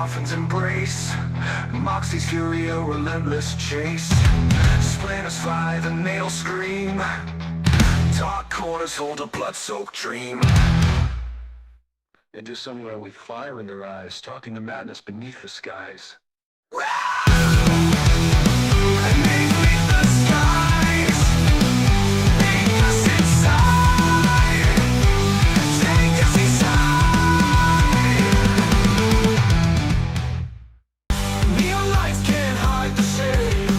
dolphin's embrace, Moxie's fury, a relentless chase. Splinters fly, the nails scream, dark corners hold a blood-soaked dream. Into somewhere with fire in their eyes, talking to madness beneath the skies. And they bleed the skies, make us inside, take us inside. Neon lights can't hide the shade,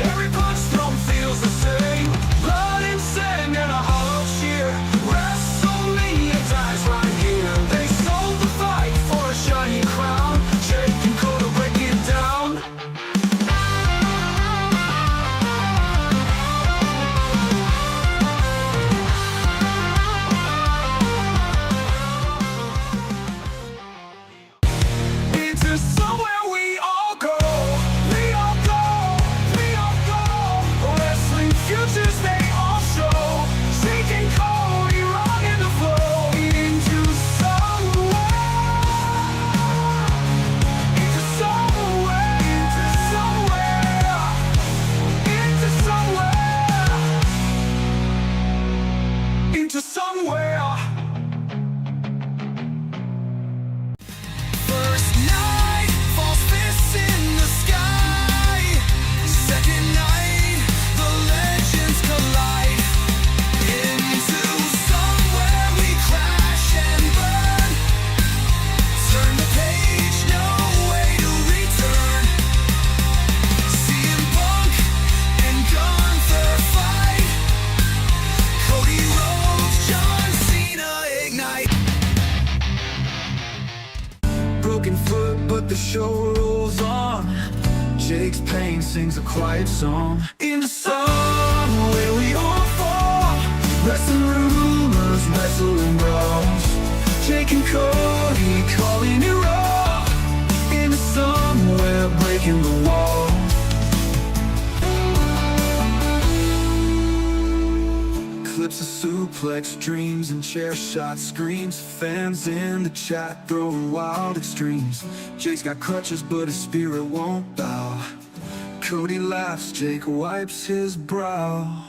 every punch thrown feels the same. Blood and sand and a hollow sheer, WrestleMania dies right here. They sold the fight for a shiny crown, Jake and Cody break it down. Into somewhere we all go, we all go, we all go. Wrestling futures they all show, Jake and Cody rocking the flow. Into somewhere, into somewhere, into somewhere, into somewhere, into somewhere. First night, false fists in the sky. Second night, the legends collide. Into somewhere we crash and burn. Turn the page, no way to return. CM Punk and Gunther fight. Cody Rhodes, John Cena ignite. Broken foot, but the show rolls on. Jake's pain sings a quiet song. In the sun, where we all fall, wrestling rumors, wrestling brawls. Jake and Cody calling it raw. In the somewhere, breaking the wall. Eclipse, a suplex, dreams and chair shot screams. Fans in the chat throwing wild extremes. Jake's got crutches but his spirit won't bow. Cody laughs, Jake wipes his brow.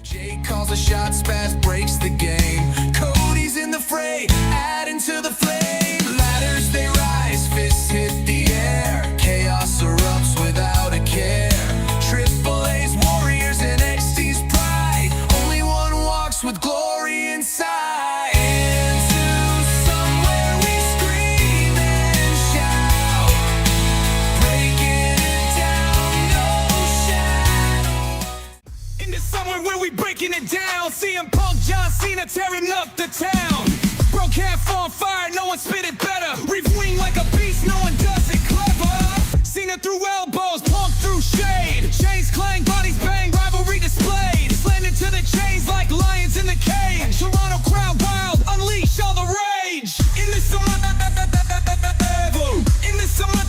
Jake calls a shot, Spaz breaks the game. Cody's in the fray, adding to the flame. Ladders they rise, fists hit the air. Chaos erupts without a care. Triple A's warriors and NXT's pride. Only one walks with glory inside. Into somewhere we scream and shout, breaking it down, no shadow. Into somewhere where we breaking it down. CM Punk, John Cena tearing up the town. Broke half on fire, no one spit it better. Reef wing like a beast, no one does it clever. Cena through elbows, Punk through shade. Chains clang, bodies bang, rivalry displayed. Slammed into the chains like lions in the cage. Toronto crowd wild, unleash all the rage. In the summer, in the summer.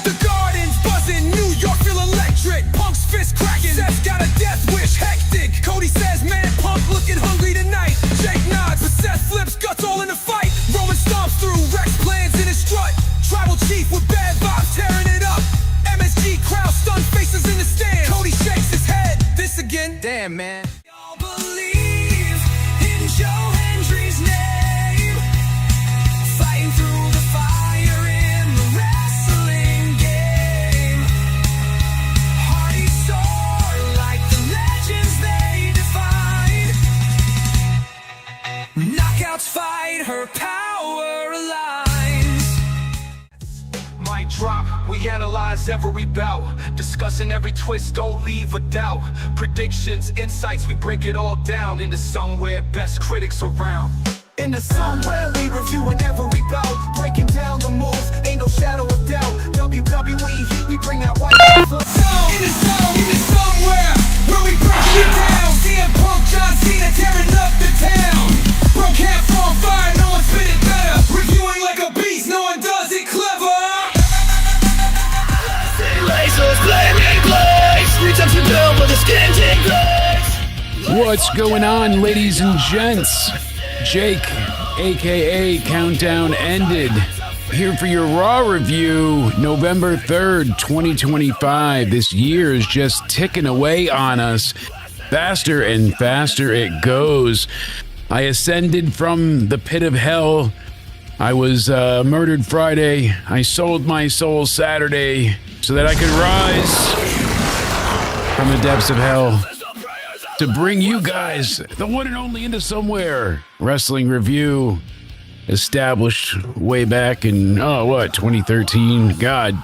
The Garden's buzzing, New York feel electric. Punk's fist cracking, Seth's got a death wish, hectic. Cody says, man, Punk looking hungry tonight. Jake nods, but Seth flips, guts all in the fight. Roman stomps through, Rex plans in his strut. Tribal chief with bad vibes tearing it up. MSG crowd, stunned faces in the stand. Cody shakes his head, this again, damn man. Y'all believe in Joe Hendry's name, fighting through the fire in the wrestling game. Hardy soar like the legends they defined. Knockouts fight, her power aligns. Mic drop, we analyze every bout, discussing every twist, don't leave a doubt. Predictions, insights, we break it all down. Into somewhere, best critics around. Into somewhere, we reviewing every bout, breaking down the moves, ain't no shadow of doubt. WWE, we bring that white. Into somewhere. What's going on, ladies and gents? Jake, aka Countdown Ended, here for your Raw review, November 3rd, 2025. This year is just ticking away on us. Faster and faster it goes. I ascended from the pit of hell. I was murdered Friday. I sold my soul Saturday so that I could rise from the depths of hell to bring you guys the one and only Into Somewhere wrestling review, established way back in 2013. God,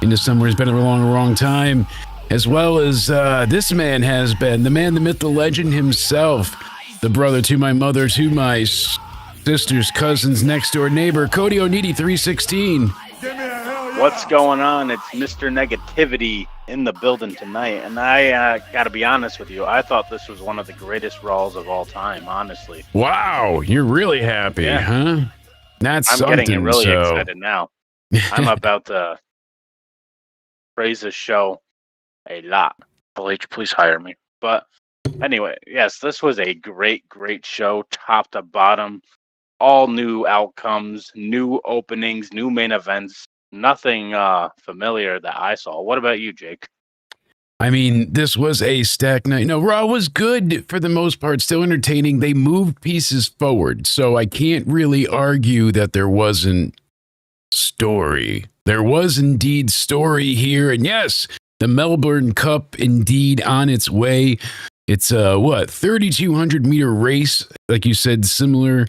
Into Somewhere has been a long time, as well as this man has been, the man, the myth, the legend himself, the brother to my mother, to my sister's cousin's next door neighbor, Cody O'Needy 316. What's going on? It's Mr. Negativity in the building tonight, and I gotta be honest with you, I thought this was one of the greatest Raws of all time, honestly. Wow, you're really happy, huh? That's I'm something. Getting really excited now. I'm about to praise this show a lot. Please hire me. But anyway, yes, this was a great show, top to bottom. All new outcomes, new openings, new main events. Nothing familiar that I saw. What about you, Jake? I mean, this was a stacked night. No, Raw was good for the most part, still entertaining. They moved pieces forward, so I can't really argue that there wasn't story. There was indeed story here, and yes, the Melbourne Cup indeed on its way. It's a 3,200 meter race, like you said, similar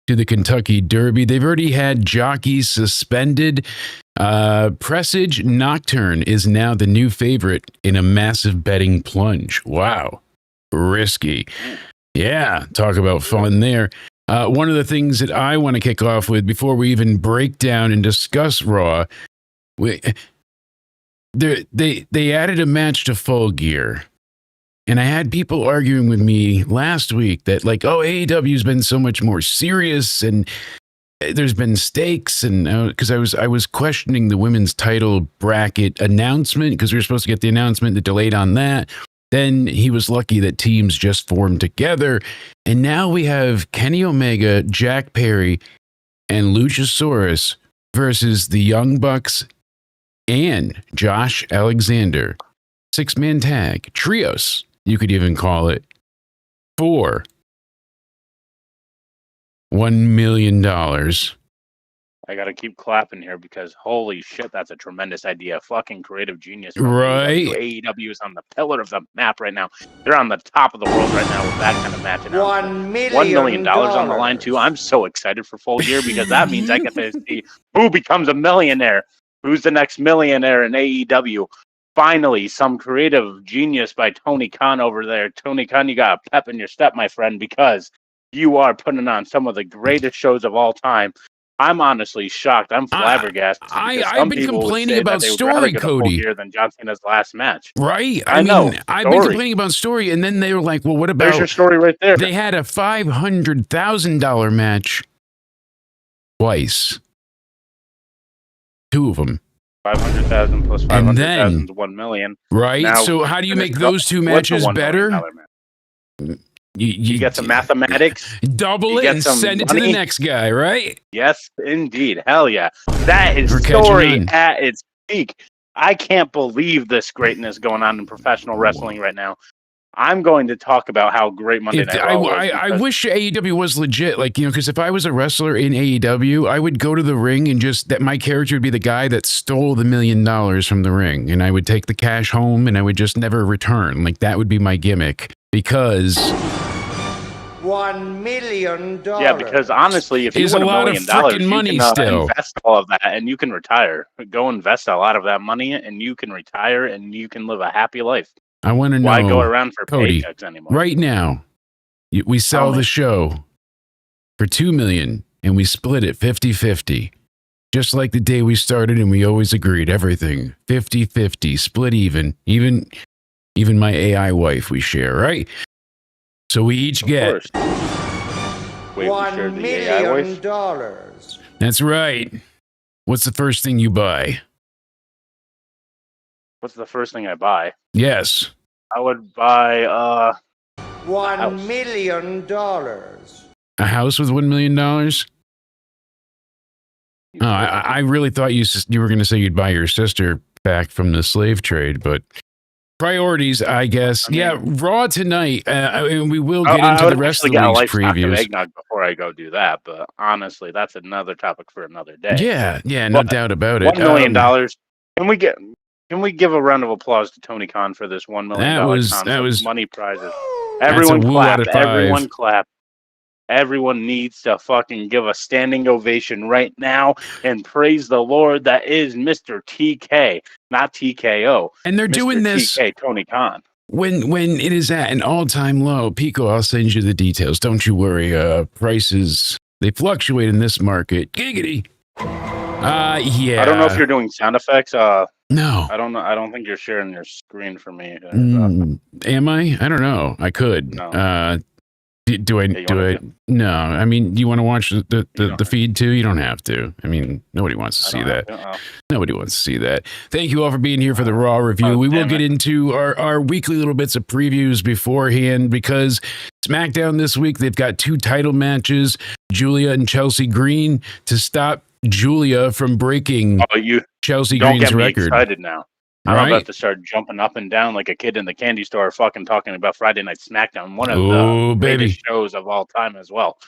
to the Kentucky Derby. They've already had jockeys suspended. Presage Nocturne is now the new favorite in a massive betting plunge. Wow. Risky. Yeah, talk about fun there. One of the things that I want to kick off with before we even break down and discuss Raw, they added a match to Full Gear. And I had people arguing with me last week that AEW's been so much more serious and there's been stakes, and because I was questioning the women's title bracket announcement because we were supposed to get the announcement that delayed on that. Then he was lucky that teams just formed together, and now we have Kenny Omega, Jack Perry, and Luchasaurus versus the Young Bucks and Josh Alexander. 6-man tag, trios, you could even call it, for $1 million. I gotta keep clapping here because holy shit, that's a tremendous idea. Fucking creative genius. Right. AEW is on the pillar of the map right now. They're on the top of the world right now with that kind of match. $1 $1 million on the line too. I'm so excited for Full Gear because that means I get to see who becomes a millionaire. Who's the next millionaire in AEW? Finally, some creative genius by Tony Khan over there. Tony Khan, you got a pep in your step, my friend, because you are putting on some of the greatest shows of all time. I'm honestly shocked. I'm flabbergasted. I've been complaining about story, Cody. Than John Cena's last match. Right. I know. I've been complaining about story, and then they were like, well, what about... There's your story right there. They had a $500,000 match twice. Two of them. 500,000 plus 500,000 is 1 million. Right. Now, so how do you make those two matches better? You get some mathematics, double it, and send it to the next guy, right? Yes, indeed. Hell yeah. That is story at its peak. I can't believe this greatness going on in professional wrestling right now. I'm going to talk about how great Monday Night Raw was. I wish AEW was legit, because if I was a wrestler in AEW, I would go to the ring and that my character would be the guy that stole the $1 million from the ring, and I would take the cash home and I would just never return. That would be my gimmick, because $1 million. Yeah, because honestly, if you win $1 million, you can invest all of that and you can retire. Go invest a lot of that money and you can retire and you can live a happy life. I want to know, why go around for Cody, paychecks anymore? Right now, we sell the show for $2 million and we split it 50-50. Just like the day we started and we always agreed, everything 50-50, split even my AI wife we share, right? So we each get $1 million. That's right. What's the first thing you buy? What's the first thing I buy? Yes. I would buy $1 million. A house with $1 million? Oh, I really thought you were going to say you'd buy your sister back from the slave trade, but priorities, I guess. Yeah, Raw tonight. We will get into the rest of the week's previews. Eggnog before I go do that, but honestly, that's another topic for another day. Yeah, no doubt about it. $1 million. Can we give a round of applause to Tony Khan for this $1 million that was money prizes? Everyone clap. Everyone clap. Everyone needs to fucking give a standing ovation right now and praise the Lord that is Mr. TK, not TKO. And they're Mr. doing this TK, Tony Khan. When it is at an all-time low. Pico, I'll send you the details. Don't you worry. Prices, they fluctuate in this market. Giggity. Yeah. I don't know if you're doing sound effects. No. I don't know. I don't think you're sharing your screen for me. Am I? I don't know. I could. No. Do I? No. I mean, do you want to watch the feed too? You don't have to. I mean, nobody wants to see that. Nobody wants to see that. Thank you all for being here for the Raw review. We will get into our weekly little bits of previews beforehand because SmackDown this week, they've got 2 title matches, Julia and Chelsea Green, to stop Julia from breaking Chelsea Green's record. Don't get me excited now. I'm about to start jumping up and down like a kid in the candy store fucking talking about Friday Night SmackDown, one of the greatest shows of all time as well.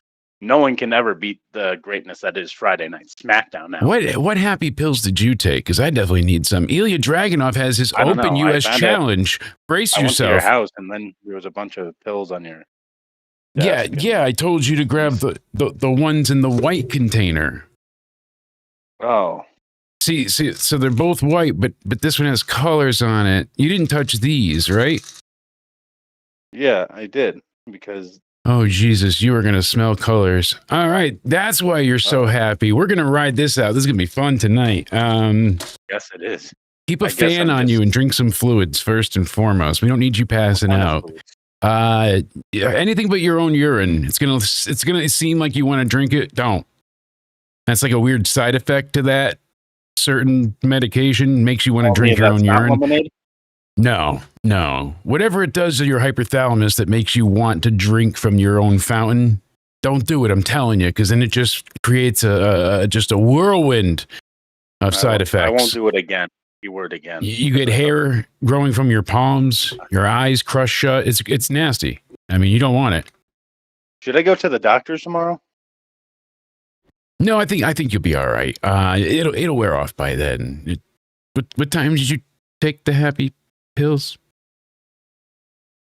No one can ever beat the greatness that is Friday Night SmackDown now. What happy pills did you take? Because I definitely need some. Ilya Dragunov has his open U.S. challenge. Brace yourself. I went to your house and then there was a bunch of pills on your desk. Yeah, I told you to grab the ones in the white container. Oh. See, so they're both white, but this one has colors on it. You didn't touch these, right? Yeah, I did, because... Oh, Jesus, you are going to smell colors. All right, that's why you're so happy. We're going to ride this out. This is going to be fun tonight. Yes, it is. Keep a fan on you and drink some fluids, first and foremost. We don't need you passing out. Anything but your own urine. It's gonna seem like you want to drink it. Don't. That's like a weird side effect to that. Certain medication makes you want to drink your own urine. No. Whatever it does to your hypothalamus that makes you want to drink from your own fountain, don't do it. I'm telling you, because then it just creates a whirlwind of side effects. I won't do it again. Keyword again. You get hair growing from your palms, your eyes crushed shut. It's nasty. I mean, you don't want it. Should I go to the doctors tomorrow? No, I think you'll be all right. It'll wear off by then. What time did you take the happy pills?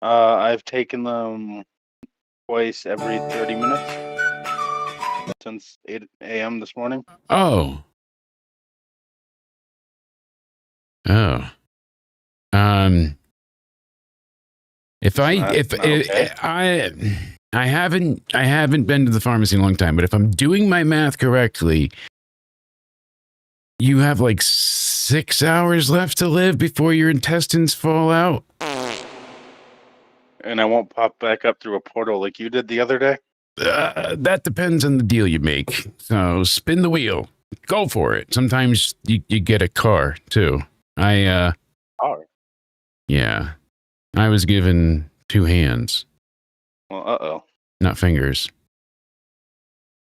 I've taken them twice every 30 minutes since 8 a.m. this morning. Oh. I haven't been to the pharmacy in a long time, but if I'm doing my math correctly, you have like 6 hours left to live before your intestines fall out. And I won't pop back up through a portal like you did the other day? That depends on the deal you make. So spin the wheel. Go for it. Sometimes you get a car, too. Car? Yeah. I was given 2 hands. Well, not fingers.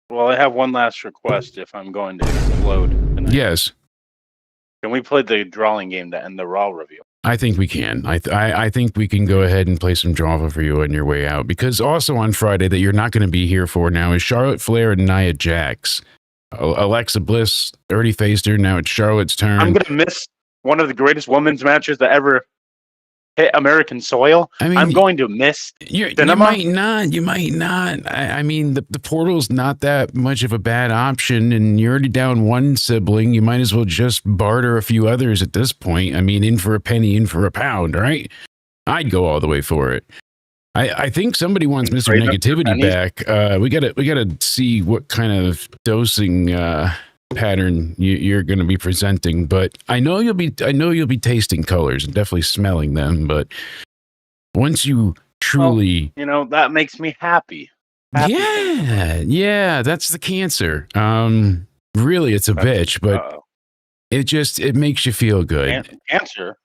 Well, I have one last request if I'm going to explode tonight. Yes. Can we play the drawing game to end the Raw review? I think we can. I think we can go ahead and play some drama for you on your way out. Because also on Friday that you're not going to be here for now is Charlotte Flair and Nia Jax. Alexa Bliss already faced her. Now it's Charlotte's turn. I'm going to miss one of the greatest women's matches that ever hit American soil. I mean, I'm going to miss cinema. You might not. I mean, the portal's not that much of a bad option, and you're already down one sibling. You might as well just barter a few others at this point. I mean, in for a penny, in for a pound, right? I'd go all the way for it. I think somebody wants Mr. Negativity back. We gotta see what kind of dosing pattern you're going to be presenting, but I know you'll be tasting colors and definitely smelling them. But once you truly, that makes me happy. Yeah, that's the cancer. Really, it's a bitch, but it makes you feel good. Cancer.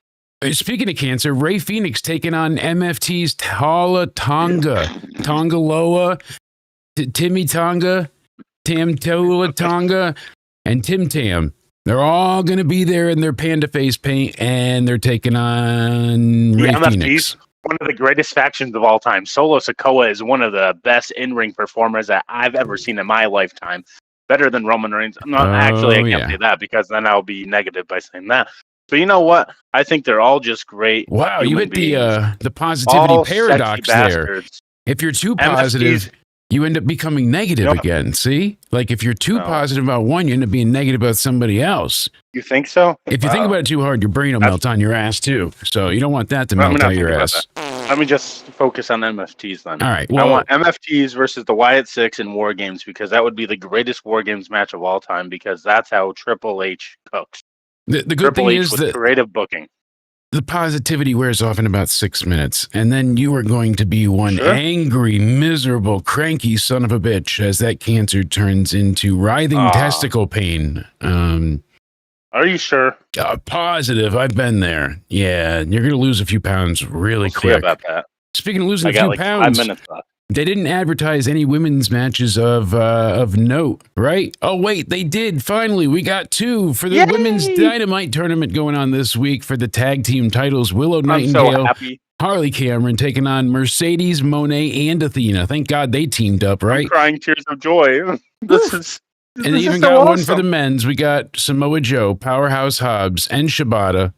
Speaking of cancer, Ray Phoenix taking on MFT's Tonga, Tongaloa, Timmy Tonga, Tam Tola Tonga, and Tim Tam. They're all going to be there in their panda face paint, and they're taking on Ray Phoenix. One of the greatest factions of all time. Solo Sikoa is one of the best in-ring performers that I've ever seen in my lifetime. Better than Roman Reigns. I can't say that because then I'll be negative by saying that. But you know what? I think they're all just great. Wow, you hit the positivity paradox there. If you're too positive, you end up becoming negative again. See? Like if you're too positive about one, you end up being negative about somebody else. You think so? If you think about it too hard, your brain will melt on your ass too. So you don't want that to melt on your ass. Let me just focus on MFTs then. All right. Well, I want MFTs versus the Wyatt Six in War Games because that would be the greatest War Games match of all time because that's how Triple H cooks. The good thing is that creative booking. The positivity wears off in about 6 minutes, and then you are going to be one angry, miserable, cranky son of a bitch as that cancer turns into writhing testicle pain. Are you sure? Positive. I've been there. Yeah, you're going to lose a few pounds really quick. See about that. Speaking of losing a few pounds, 5 minutes left. They didn't advertise any women's matches of note, right? Oh, wait, they did. Finally, we got two for the Women's Dynamite tournament going on this week for the tag team titles. Willow Nightingale, Harley Cameron taking on Mercedes, Moné, and Athena. Thank God they teamed up, right? I'm crying tears of joy. And they even got one for the men's. We got Samoa Joe, Powerhouse Hobbs, and Shibata.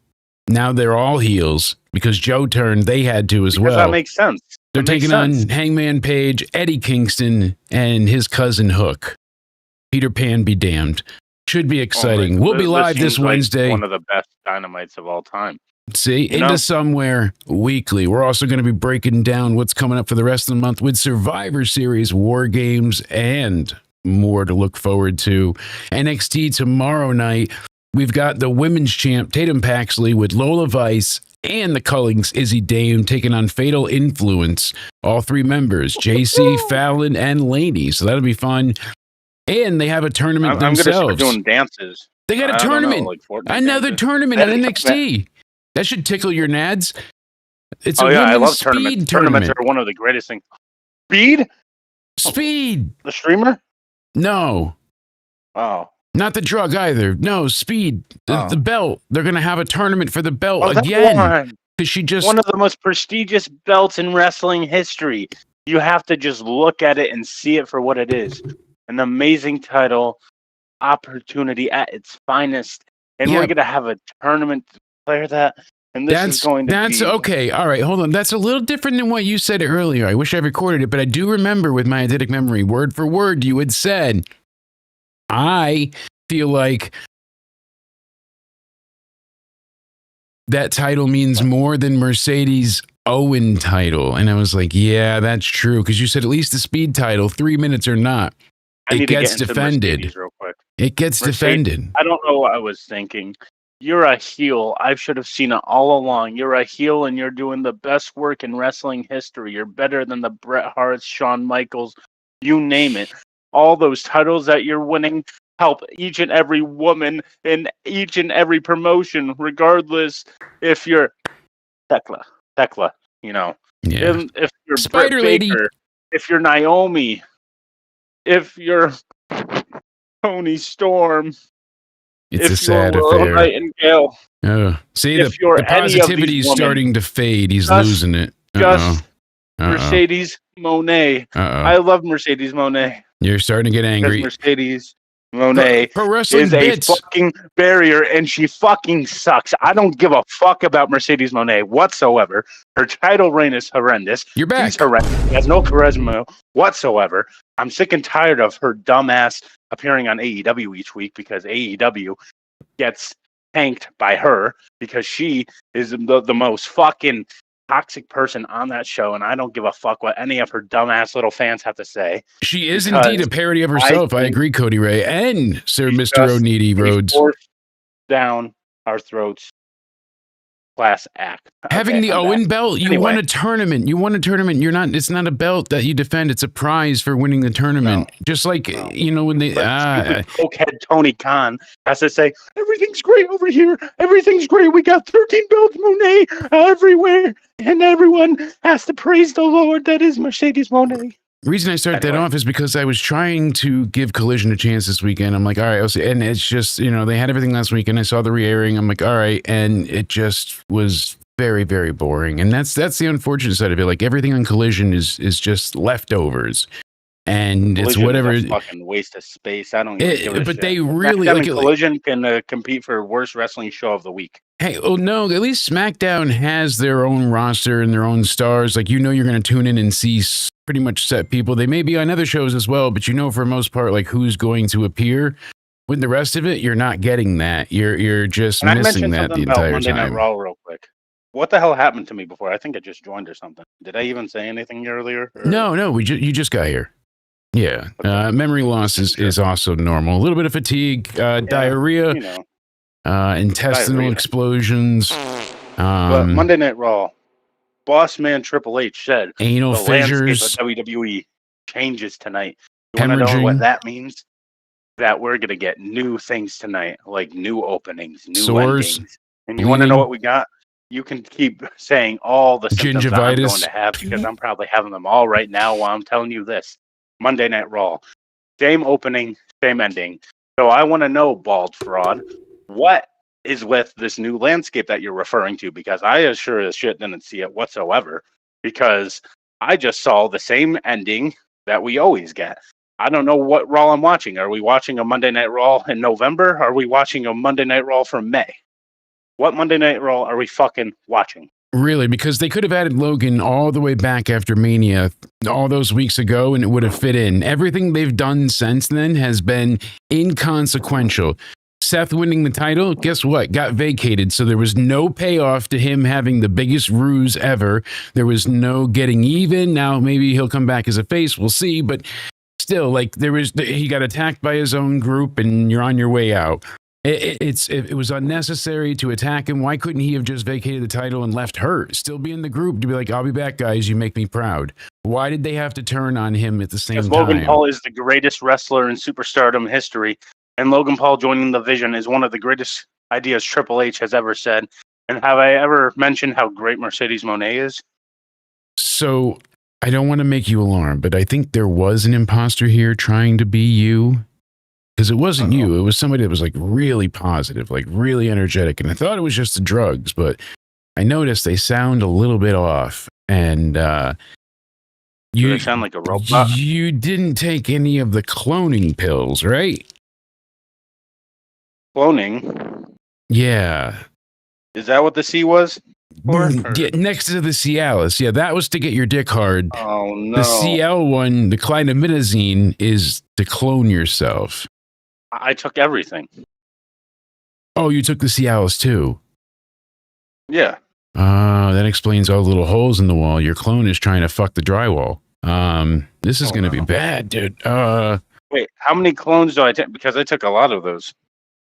Now they're all heels because Joe turned. They had to as well. That makes sense. They're taking on Hangman Page, Eddie Kingston, and his cousin Hook. Peter Pan be damned. Should be exciting. We'll be live this Wednesday. One of the best dynamites of all time. See, into Somewhere Weekly. We're also going to be breaking down what's coming up for the rest of the month with Survivor Series, War Games, and more to look forward to. NXT tomorrow night. We've got the women's champ, Tatum Paxley, with Lola Vice and the Cullings, Izzy Dame, taking on Fatal Influence. All three members, JC, Fallon, and Laney. So that'll be fun. And they have a tournament themselves. I'm going to start doing dances. They got a tournament. Another tournament at NXT. That should tickle your nads. It's a I love tournament. Tournaments are one of the greatest things. Speed. The streamer? No. Oh. Not the drug either. No, Speed. The belt. They're going to have a tournament for the belt again. Because she just one of the most prestigious belts in wrestling history. You have to just look at it and see it for what it is. An amazing title, opportunity at its finest. And we're going to have a tournament to declare that. And this is going to be... okay. All right, hold on. That's a little different than what you said earlier. I wish I recorded it, but I do remember with my eidetic memory, word for word, you had said, I feel like that title means more than Mercedes Owen title. And I was like, yeah, that's true. Because you said at least the Speed title, 3 minutes or not, it gets defended. Real quick. It gets defended. I don't know what I was thinking. You're a heel. I should have seen it all along. You're a heel and you're doing the best work in wrestling history. You're better than the Bret Harts, Shawn Michaels, you name it. All those titles that you're winning help each and every woman in each and every promotion, regardless if you're Thekla, you know. Yeah. If you're Spider Britt Lady, Baker, if you're Naomi, if you're Tony Storm, it's a sad affair. Nightingale, see, the positivity is starting to fade. He's losing it. Mercedes Moné. I love Mercedes Moné. You're starting to get angry. Mercedes Moné is a fucking barrier, and she fucking sucks. I don't give a fuck about Mercedes Moné whatsoever. Her title reign is horrendous. You're back. She's horrendous. She has no charisma whatsoever. I'm sick and tired of her dumbass appearing on AEW each week because AEW gets tanked by her because she is the most fucking toxic person on that show, and I don't give a fuck what any of her dumbass little fans have to say. She is indeed a parody of herself. I agree, Cody Ray and Sir Mr. Oneedy Rhodes. Down our throats class act. Having the I'm Owen back. belt, you Anyway. won a tournament. You won a tournament. You're not. It's not a belt that you defend. It's a prize for winning the tournament. Just like when they. Stupid cokehead Tony Khan has to say everything's great over here. Everything's great. We got 13 belts, Monet, everywhere, and everyone has to praise the Lord. That is Mercedes Monet. The reason I started that off is because I was trying to give Collision a chance this weekend. I'm like, all right, I'll see. And it's just, they had everything last week, and I saw the re-airing. I'm like, all right, and it just was very, very boring. And that's the unfortunate side of it. Like everything on Collision is just leftovers, and Collision it's whatever. is a fucking waste of space. I don't even give a But shit. they really SmackDown and Collision can compete for worst wrestling show of the week. Hey, oh no, at least SmackDown has their own roster and their own stars. Like, you're going to tune in and see pretty much set people. They may be on other shows as well, but for the most part, like who's going to appear. With the rest of it, you're not getting that. You're just missing that the entire Monday time. Night Raw real quick. What the hell happened to me before? I think I just joined or something. Did I even say anything earlier? Or? No, you just got here. Yeah, memory loss is also normal. A little bit of fatigue, diarrhea. Intestinal explosions. But Monday Night Raw, Boss Man Triple H said anal the fissures. landscape of WWE changes tonight. You want to know what that means? That we're going to get new things tonight, like new openings, new endings. And you want to know what we got? You can keep saying all the symptoms that I'm going to have because I'm probably having them all right now while I'm telling you this. Monday Night Raw, same opening, same ending. So I want to know, Bald Fraud, what is with this new landscape that you're referring to? Because I as sure as shit didn't see it whatsoever, because I just saw the same ending that we always get. I don't know what Raw I'm watching. Are we watching a Monday Night Raw in November? Are we watching a Monday Night Raw from May? What Monday Night Raw are we fucking watching? Really, because they could have added Logan all the way back after Mania all those weeks ago and it would have fit in. Everything they've done since then has been inconsequential. Seth winning the title, guess what? Got vacated. So there was no payoff to him having the biggest ruse ever. There was no getting even. Now maybe he'll come back as a face. We'll see. But still, like he got attacked by his own group and you're on your way out. It was unnecessary to attack him. Why couldn't he have just vacated the title and left her? Still be in the group to be like, I'll be back, guys. You make me proud. Why did they have to turn on him at the same time? Logan Paul is the greatest wrestler in superstardom history. And Logan Paul joining the Vision is one of the greatest ideas Triple H has ever said. And have I ever mentioned how great Mercedes Monet is? So I don't want to make you alarmed, but I think there was an imposter here trying to be you. Because it wasn't you. It was somebody that was like really positive, like really energetic. And I thought it was just the drugs, but I noticed they sound a little bit off. And you sound like a robot. You didn't take any of the cloning pills, right? Cloning? Yeah. Is that what the C was? Yeah, next to the Cialis. Yeah, that was to get your dick hard. Oh, no. The CL one, the clindamycin, is to clone yourself. I took everything. Oh, you took the Cialis too? Yeah. That explains all the little holes in the wall. Your clone is trying to fuck the drywall. This is going to be bad, dude. Wait, how many clones do I take? Because I took a lot of those.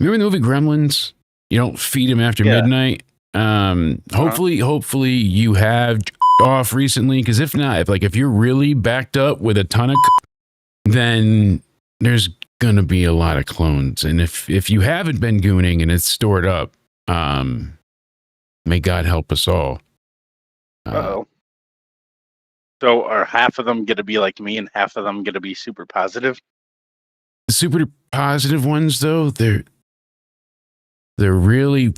Remember the movie Gremlins? You don't feed him after midnight. Hopefully you have off recently. Because if not, if you're really backed up with a ton of, then there's going to be a lot of clones. And if you haven't been gooning and it's stored up, may God help us all. Uh-oh. So are half of them going to be like me and half of them going to be super positive? The super positive ones, though, they're really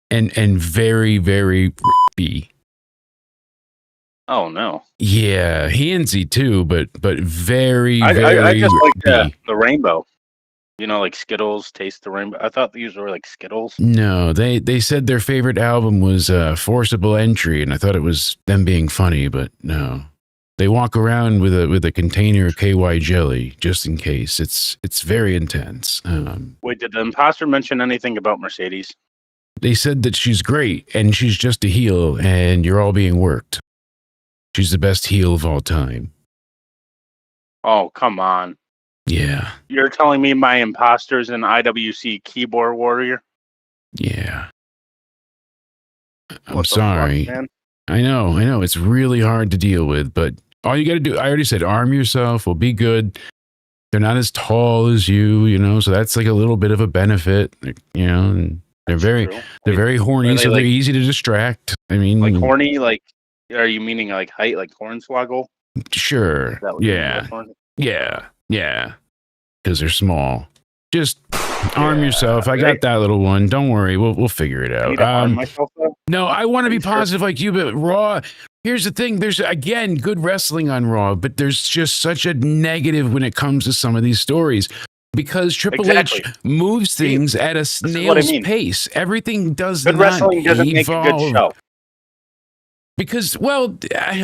and very, very Oh no. Yeah, handsy too, but very, I very just like the rainbow. You know, like Skittles, taste the rainbow. I thought these were like Skittles. No, they said their favorite album was Forcible Entry, and I thought it was them being funny, but no. They walk around with a container of KY jelly just in case. It's very intense. Wait, did the imposter mention anything about Mercedes? They said that she's great and she's just a heel, and you're all being worked. She's the best heel of all time. Oh, come on. Yeah. You're telling me my imposter's an IWC keyboard warrior? Yeah. I'm sorry. Fuck, man? I know. It's really hard to deal with, but all you got to do, I already said, arm yourself. Will be good. They're not as tall as you, so that's like a little bit of a benefit, and they're very horny, so they're easy to distract. I mean, like horny, like, are you meaning like height, like Hornswoggle? Sure. Yeah. Because they're small. Just arm yourself. I got that little one. Don't worry. We'll figure it out. Arm myself, no, I want to be positive like you, but Raw. Here's the thing. There's, again, good wrestling on Raw, but there's just such a negative when it comes to some of these stories. Because Triple H moves things at a snail's pace. Everything does good not wrestling doesn't evolve. make a good show. Because, well,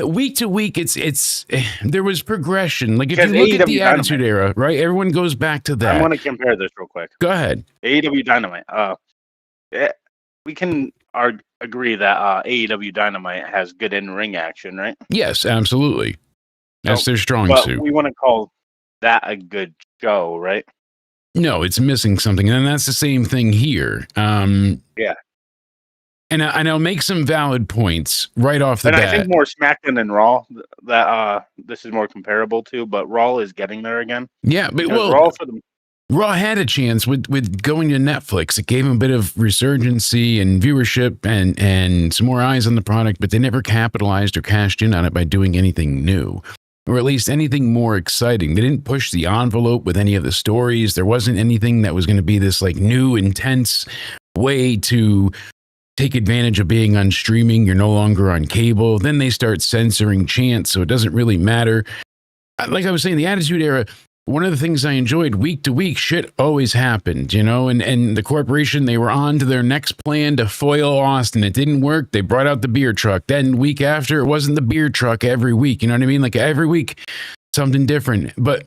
week to week, it's there was progression. Like, if you look at the Attitude Era, right? Everyone goes back to that. I want to compare this real quick. Go ahead. AEW Dynamite. We can agree that AEW Dynamite has good in-ring action, right? Yes, absolutely. That's their strong suit. We want to call that a good show, right? No, it's missing something, and that's the same thing here. Yeah. And I'll make some valid points right off the bat. I think more SmackDown than Raw that this is more comparable to, but Raw is getting there again. Yeah, but Raw had a chance with going to Netflix. It gave them a bit of resurgency and viewership and some more eyes on the product, but they never capitalized or cashed in on it by doing anything new, or at least anything more exciting. They didn't push the envelope with any of the stories. There wasn't anything that was going to be this like new, intense way to take advantage of being on streaming. You're no longer on cable. Then they start censoring chants, so it doesn't really matter. Like I was saying, the Attitude Era, one of the things I enjoyed, week to week, shit always happened, and the corporation, they were on to their next plan to foil Austin. It didn't work. They brought out the beer truck. Then week after, it wasn't the beer truck every week. You know what I mean? Like every week, something different. But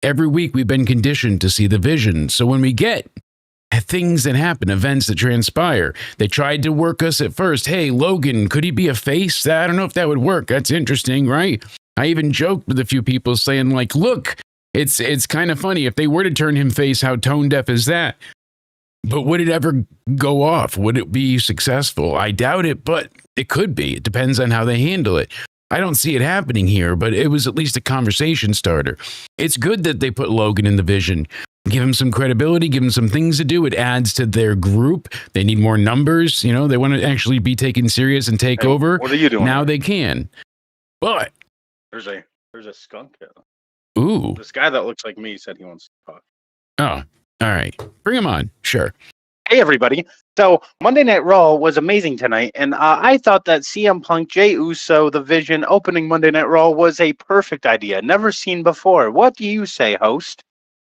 every week we've been conditioned to see the vision. So when we get things that happen, events that transpire, they tried to work us at first. Hey, Logan, could he be a face? I don't know if that would work. That's interesting, right? I even joked with a few people saying, like, look, it's kind of funny. If they were to turn him face, how tone deaf is that? But would it ever go off? Would it be successful? I doubt it, but it could be. It depends on how they handle it. I don't see it happening here, but it was at least a conversation starter. It's good that they put Logan in the vision. Give him some credibility, give him some things to do. It adds to their group. They need more numbers. They want to actually be taken serious and take over. What are you doing? Now they can. But there's a skunk here. Ooh. This guy that looks like me said he wants to talk. Oh, all right. Bring him on. Sure. Hey, everybody. So Monday Night Raw was amazing tonight, and I thought that CM Punk, Jey Uso, The Vision, opening Monday Night Raw was a perfect idea. Never seen before. What do you say, host?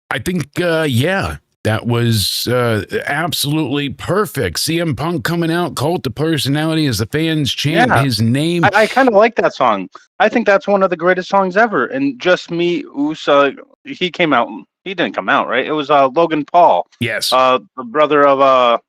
I think, that was absolutely perfect. CM Punk coming out, cult of personality as the fans chant his name. I kind of like that song. I think that's one of the greatest songs ever. And Just Me, Uso, he came out. He didn't come out, right? It was Logan Paul. Yes. The brother of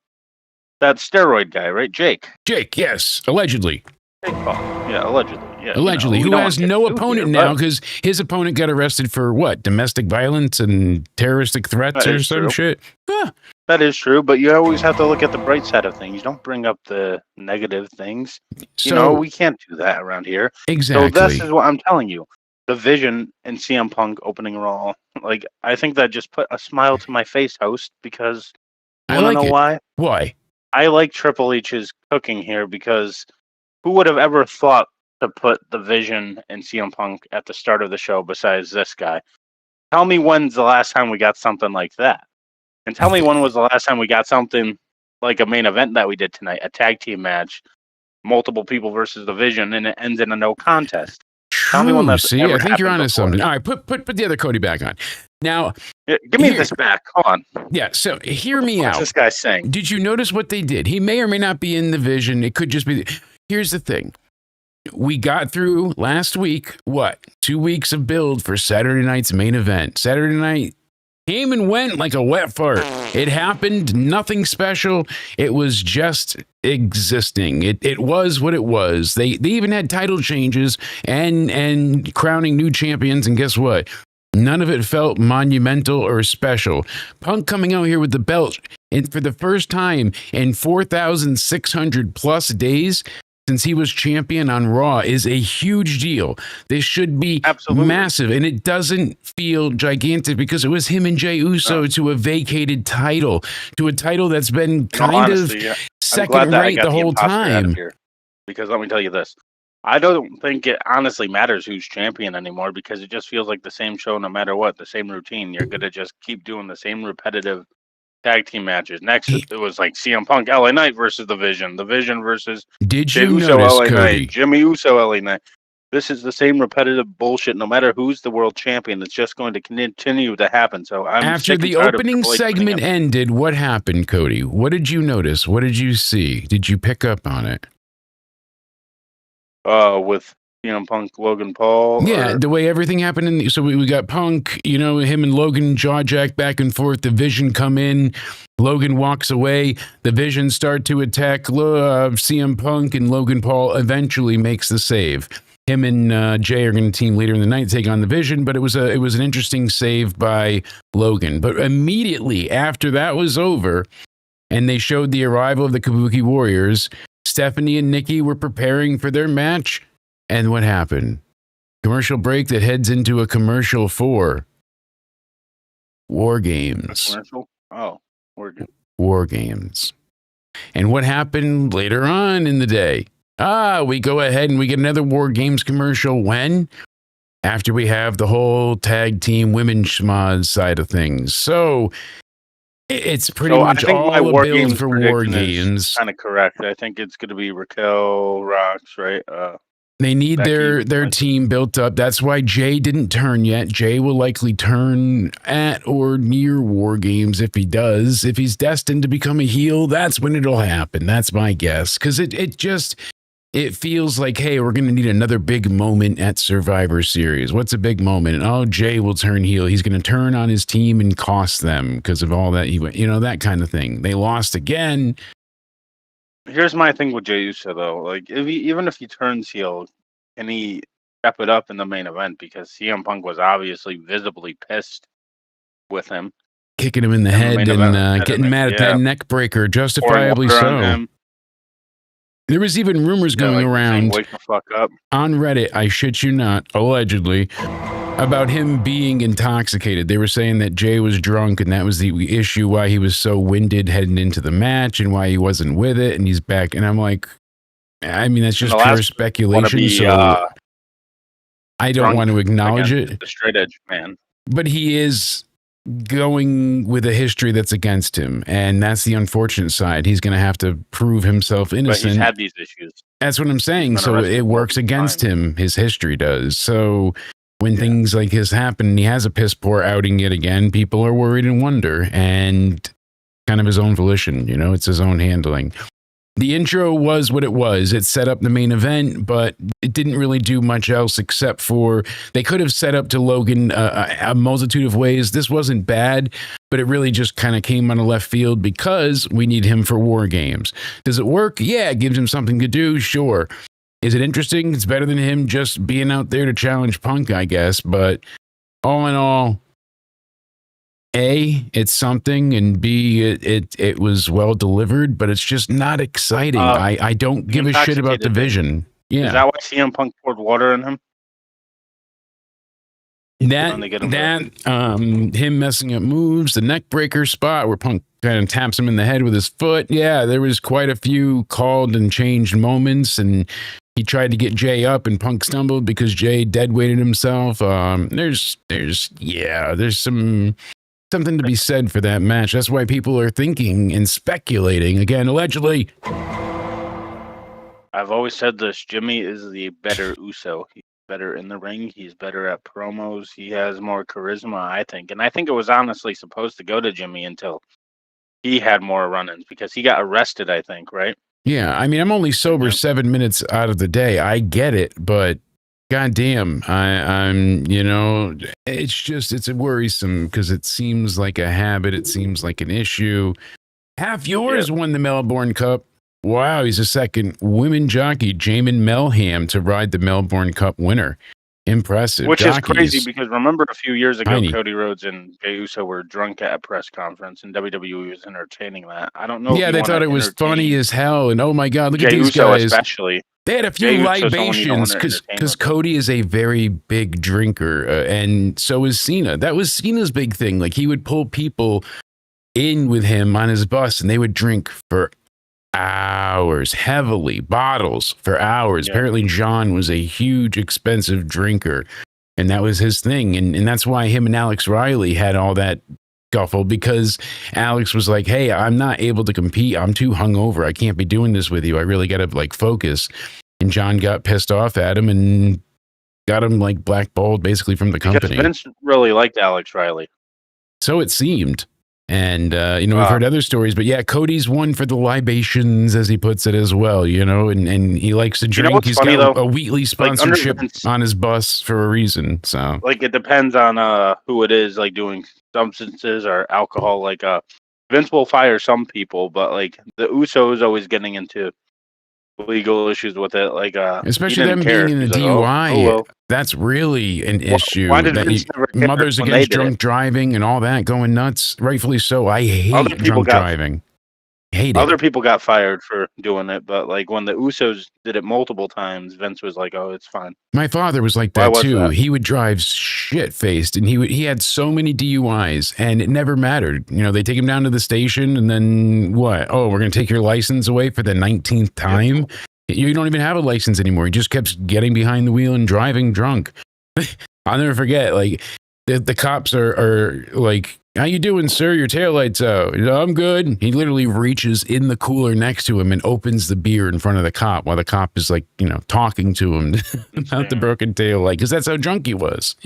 that steroid guy, right? Jake, yes. Allegedly. Jake Paul. Yeah, allegedly. Yeah, allegedly, who has no opponent now because his opponent got arrested for what? Domestic violence and terroristic threats or some shit? Huh. That is true, but you always have to look at the bright side of things. Don't bring up the negative things. We can't do that around here. Exactly. So this is what I'm telling you. The Vision and CM Punk opening Raw. Like, I think that just put a smile to my face, host, because I don't know why. Why? I like Triple H's cooking here because who would have ever thought to put The Vision and CM Punk at the start of the show besides this guy? Tell me when's the last time we got something like that? And tell me when was the last time we got something like a main event that we did tonight, a tag team match, multiple people versus The Vision, and it ends in a no contest. Tell me when that's See, I think you're onto something. All right, put the other Cody back on. Now, give me this back. Hold on. Yeah, so hear me out. What's this guy saying? Did you notice what they did? He may or may not be in The Vision. It could just be... Here's the thing. We got through last week, 2 weeks of build for Saturday night's main event. Saturday night came and went like a wet fart. It happened, nothing special. It was just existing. It was what it was. They even had title changes and crowning new champions, and guess what? None of it felt monumental or special. Punk coming out here with the belt And for the first time in 4,600 plus days since he was champion on Raw is a huge deal. This should be massive. And it doesn't feel gigantic because it was him and Jey Uso to a vacated title, to a title that's been kind of second rate the whole time. Because let me tell you this. I don't think it honestly matters who's champion anymore because it just feels like the same show no matter what, the same routine. You're going to just keep doing the same repetitive tag team matches. Next, it was like CM Punk, LA Knight versus The Vision versus Jey Uso, LA Knight, Jimmy Uso, LA Knight. This is the same repetitive bullshit. No matter who's the world champion, it's just going to continue to happen. So I'm after the opening segment ended, what happened, Cody? What did you notice? What did you see? Did you pick up on it? With CM Punk, Logan Paul. Yeah, the way everything happened. So we got Punk, you know, him and Logan jaw jack back and forth. The Vision come in. Logan walks away. The Vision start to attack CM Punk, and Logan Paul eventually makes the save. Him and Jay are going to team later in the night take on the Vision, but it was an interesting save by Logan. But immediately after that was over, and they showed the arrival of the Kabuki Warriors, Stephanie and Nikki were preparing for their match, and what happened? Commercial break that heads into a commercial for War Games. Commercial? Oh, War Games. And what happened later on in the day? We go ahead and we get another War Games commercial. When? After we have the whole tag team women schmoz side of things. So it's pretty much all a build for War Games. Kind of correct. I think it's going to be Raquel, Rox, right? They need their team built up. That's why Jay didn't turn yet. Jay will likely turn at or near War Games if he does. If he's destined to become a heel, that's when it'll happen. That's my guess. Because it feels like, hey, we're going to need another big moment at Survivor Series. What's a big moment? Oh, Jay will turn heel. He's going to turn on his team and cost them because of all that. That kind of thing. They lost again. Here's my thing with Jey Uso, though. Like, even if he turns heel, can he step it up in the main event? Because CM Punk was obviously visibly pissed with him. Kicking him in the head and getting mad at that neck breaker, justifiably so. There was even rumors going around wake the fuck up on Reddit, I shit you not, allegedly, about him being intoxicated. They were saying that Jay was drunk and that was the issue why he was so winded heading into the match and why he wasn't with it, and he's back. And I'm like, I mean, that's just pure speculation, so I don't want to acknowledge it. The straight edge man. But he is going with a history that's against him, and that's the unfortunate side. He's going to have to prove himself innocent. But he's had these issues. That's what I'm saying. So it works against him. His history does. So when things like this happen, and he has a piss poor outing yet again, people are worried and wonder, and kind of his own volition. It's his own handling. The intro was what it was. It set up the main event, but it didn't really do much else except for they could have set up to Logan a multitude of ways. This wasn't bad, but it really just kind of came on a left field because we need him for War Games. Does it work? Yeah, it gives him something to do. Sure. Is it interesting? It's better than him just being out there to challenge Punk, I guess. But all in all, A, it's something, and B, it was well delivered, but it's just not exciting. I don't give a shit about the Vision. Yeah. Is that why CM Punk poured water on him? Him messing up moves, the neck breaker spot where Punk kind of taps him in the head with his foot. Yeah, there was quite a few called and changed moments, and he tried to get Jay up, and Punk stumbled because Jay dead weighted himself. There's something to be said for that match. That's why people are thinking and speculating. Again, allegedly. I've always said this. Jimmy is the better Uso. He's better in the ring. He's better at promos. He has more charisma, I think. And I think it was honestly supposed to go to Jimmy until he had more run-ins because he got arrested, I think, right? Yeah, I mean, I'm only sober 7 minutes out of the day. I get it, but goddamn, I'm, it's worrisome because it seems like a habit. It seems like an issue. Half Yours won the Melbourne Cup. Wow, he's the second women jockey, Jamin Melham, to ride the Melbourne Cup winner. Impressive. Which jockeys. is crazy because remember a few years ago, Tiny. Cody Rhodes and Jey Uso were drunk at a press conference, and WWE was entertaining that. I don't know. Yeah, if you they wanna thought it was funny entertain as hell, and oh my god, look at Jey these Uso guys. especially. They had a few Jey Uso's someone you don't libations wanna entertain because with him. Cody is a very big drinker, and so is Cena. That was Cena's big thing. Like he would pull people in with him on his bus, and they would drink for hours, heavily, bottles for hours. Yeah. Apparently, John was a huge, expensive drinker, and that was his thing. And that's why him and Alex Riley had all that scuffle, because Alex was like, hey, I'm not able to compete. I'm too hungover. I can't be doing this with you. I really got to like focus. And John got pissed off at him and got him like blackballed basically from the company. Because Vince really liked Alex Riley. So it seemed. And, we've heard other stories, but yeah, Cody's one for the libations, as he puts it as well, and he likes to drink. He's funny, got though? a Wheatley sponsorship on his bus for a reason. So Like it depends on who it is, like doing substances or alcohol. Like Vince will fire some people, but like the Usos always getting into legal issues with it. Like especially he them didn't care. being in the He's like, DUI, well. that's really an issue. Why did that Vince never care mothers when they against did drunk it? driving and all that going nuts. Rightfully so. I hate Other people drunk got- driving. Hate it. Other people got fired for doing it, but like when the Usos did it multiple times, Vince was like, "Oh, it's fine." My father was like Why that was too. that? He would drive shit faced, and he had so many DUIs, and it never mattered. They take him down to the station, and then what? Oh, we're gonna take your license away for the 19th time. You don't even have a license anymore. He just kept getting behind the wheel and driving drunk. I'll never forget. Like the cops are like, "How you doing, sir? Your taillight's out." "I'm good." He literally reaches in the cooler next to him and opens the beer in front of the cop while the cop is like, talking to him about the broken taillight, because that's how drunk he was,